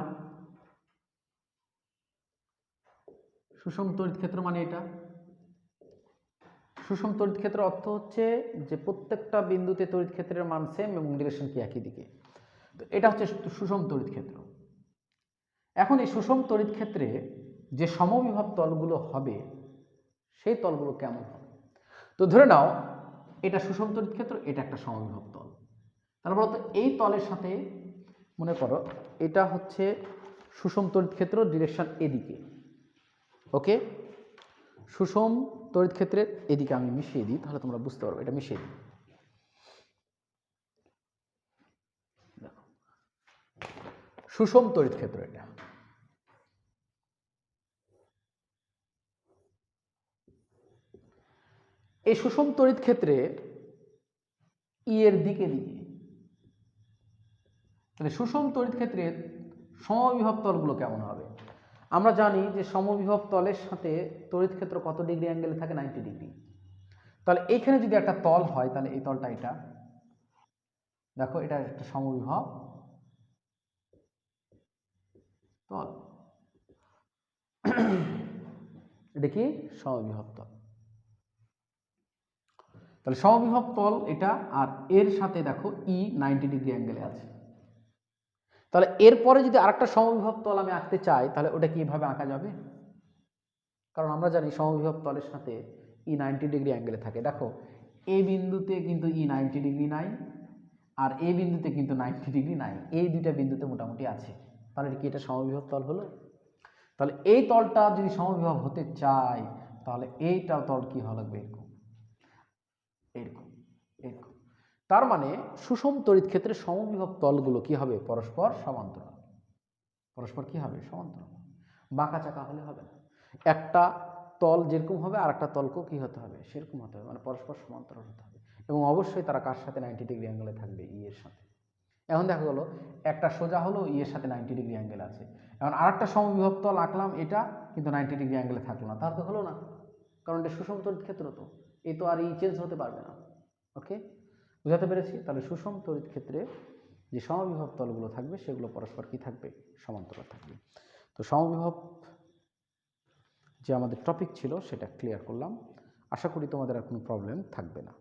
সুষম তড়িৎ ক্ষেত্র মানে এটা। সুষম তড়িৎ ক্ষেত্রের অর্থ হচ্ছে যে প্রত্যেকটা বিন্দুতে তড়িৎ ক্ষেত্রের মান সেম এবং ডিরেকশন কি একই দিকে। তো এটা হচ্ছে সুষম তড়িৎ ক্ষেত্র। এখন এই সুষম তড়িৎ ক্ষেত্রে যে সমবিভব তলগুলো হবে সেই তলগুলো কেমন হবে। তো ধরে নাও এটা সুষম তড়িৎ ক্ষেত্র, এটা একটা সমবিভব তল। তাহলে বলতো এই তলের সাথে মনে করো এটা হচ্ছে সুষম তড়িৎ ক্ষেত্র, ডিরেকশন এদিকে। ওকে। সুষম তড়িৎ ক্ষেত্রের এদিকে আমি মিশিয়ে দিই, তাহলে তোমরা বুঝতে পারবে। এটা মিশিয়ে দিই, দেখো সুষম তড়িৎ ক্ষেত্র এটা। এই সুষম তড়িৎ ক্ষেত্রে ই এর দিকে দিকে, তাহলে সুষম তড়িৎ ক্ষেত্রের সমবিভব তলগুলো কেমন হবে। আমরা জানি যে সমবিভব তলের সাথে তড়িৎ ক্ষেত্র কত ডিগ্রি অ্যাঙ্গেলে থাকে, 90 ডিগ্রি। তাহলে এইখানে যদি একটা তল হয় তাহলে এই তলটা, এটা দেখো এটা একটা সমবিভব তল, এটা কি সমবিভব তল। তাহলে সমবিভব তল এটা, আর এর সাথে দেখো ই 90 ডিগ্রি অ্যাঙ্গেলে আছে। তাহলে এরপরে যদি আরেকটা সমবিভব তল আমি আঁকতে চাই তাহলে ওটা কিভাবে আঁকা যাবে, কারণ আমরা জানি সমবিভব তলের সাথে ই 90 ডিগ্রি অ্যাঙ্গেলে থাকে। দেখো এই বিন্দুতে কিন্তু ই 90 ডিগ্রি নাই, আর এই বিন্দুতে কিন্তু 90 ডিগ্রি নাই, এই দুইটা বিন্দুতে মোটামুটি আছে। তাহলে কি এটা সমবিভব তল হলো। তাহলে এই তলটা যদি সমবিভব হতে চায় তাহলে এইটা তল কি হওয়া লাগবে, এরকম এরকম এরকম। তার মানে সুষম তড়িৎ ক্ষেত্রে সমবিভব তলগুলো কি হবে, পরস্পর সমান্তরাল। পরস্পর কি হবে, সমান্তরাল। বাঁকা চাকা হলে হবে না। একটা তল যেরকম হবে আর একটা তলকেও কি হতে হবে, সেরকম হতে হবে, মানে পরস্পর সমান্তরাল হতে হবে। এবং অবশ্যই তারা কার সাথে 90 ডিগ্রি অ্যাঙ্গেলে থাকবে, ই এর সাথে। এখন দেখা গেলো একটা সোজা হলো, ই এর সাথে 90 ডিগ্রি অ্যাঙ্গেল আছে। এখন আরেকটা সমবিভব তল আঁকলাম, এটা কিন্তু 90 ডিগ্রি অ্যাঙ্গেলে থাকলো না, তাহলে তো হলো না, কারণ এটা সুষম তড়িৎ ক্ষেত্র, তো এই তো আর ই চেঞ্জ হতে পারবে না। ওকে, বুঝাতে পেরেছি। তাহলে সুষম তড়িৎ ক্ষেত্রে যে সমবিভব তলগুলো থাকবে সেগুলো পরস্পর কি থাকবে, সমান্তরাল থাকবে। তো সমবিভব যে আমাদের টপিক ছিল সেটা ক্লিয়ার করলাম। আশা করি তোমাদের আর কোনো প্রবলেম থাকবে না।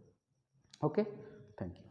ওকে, থ্যাংক ইউ।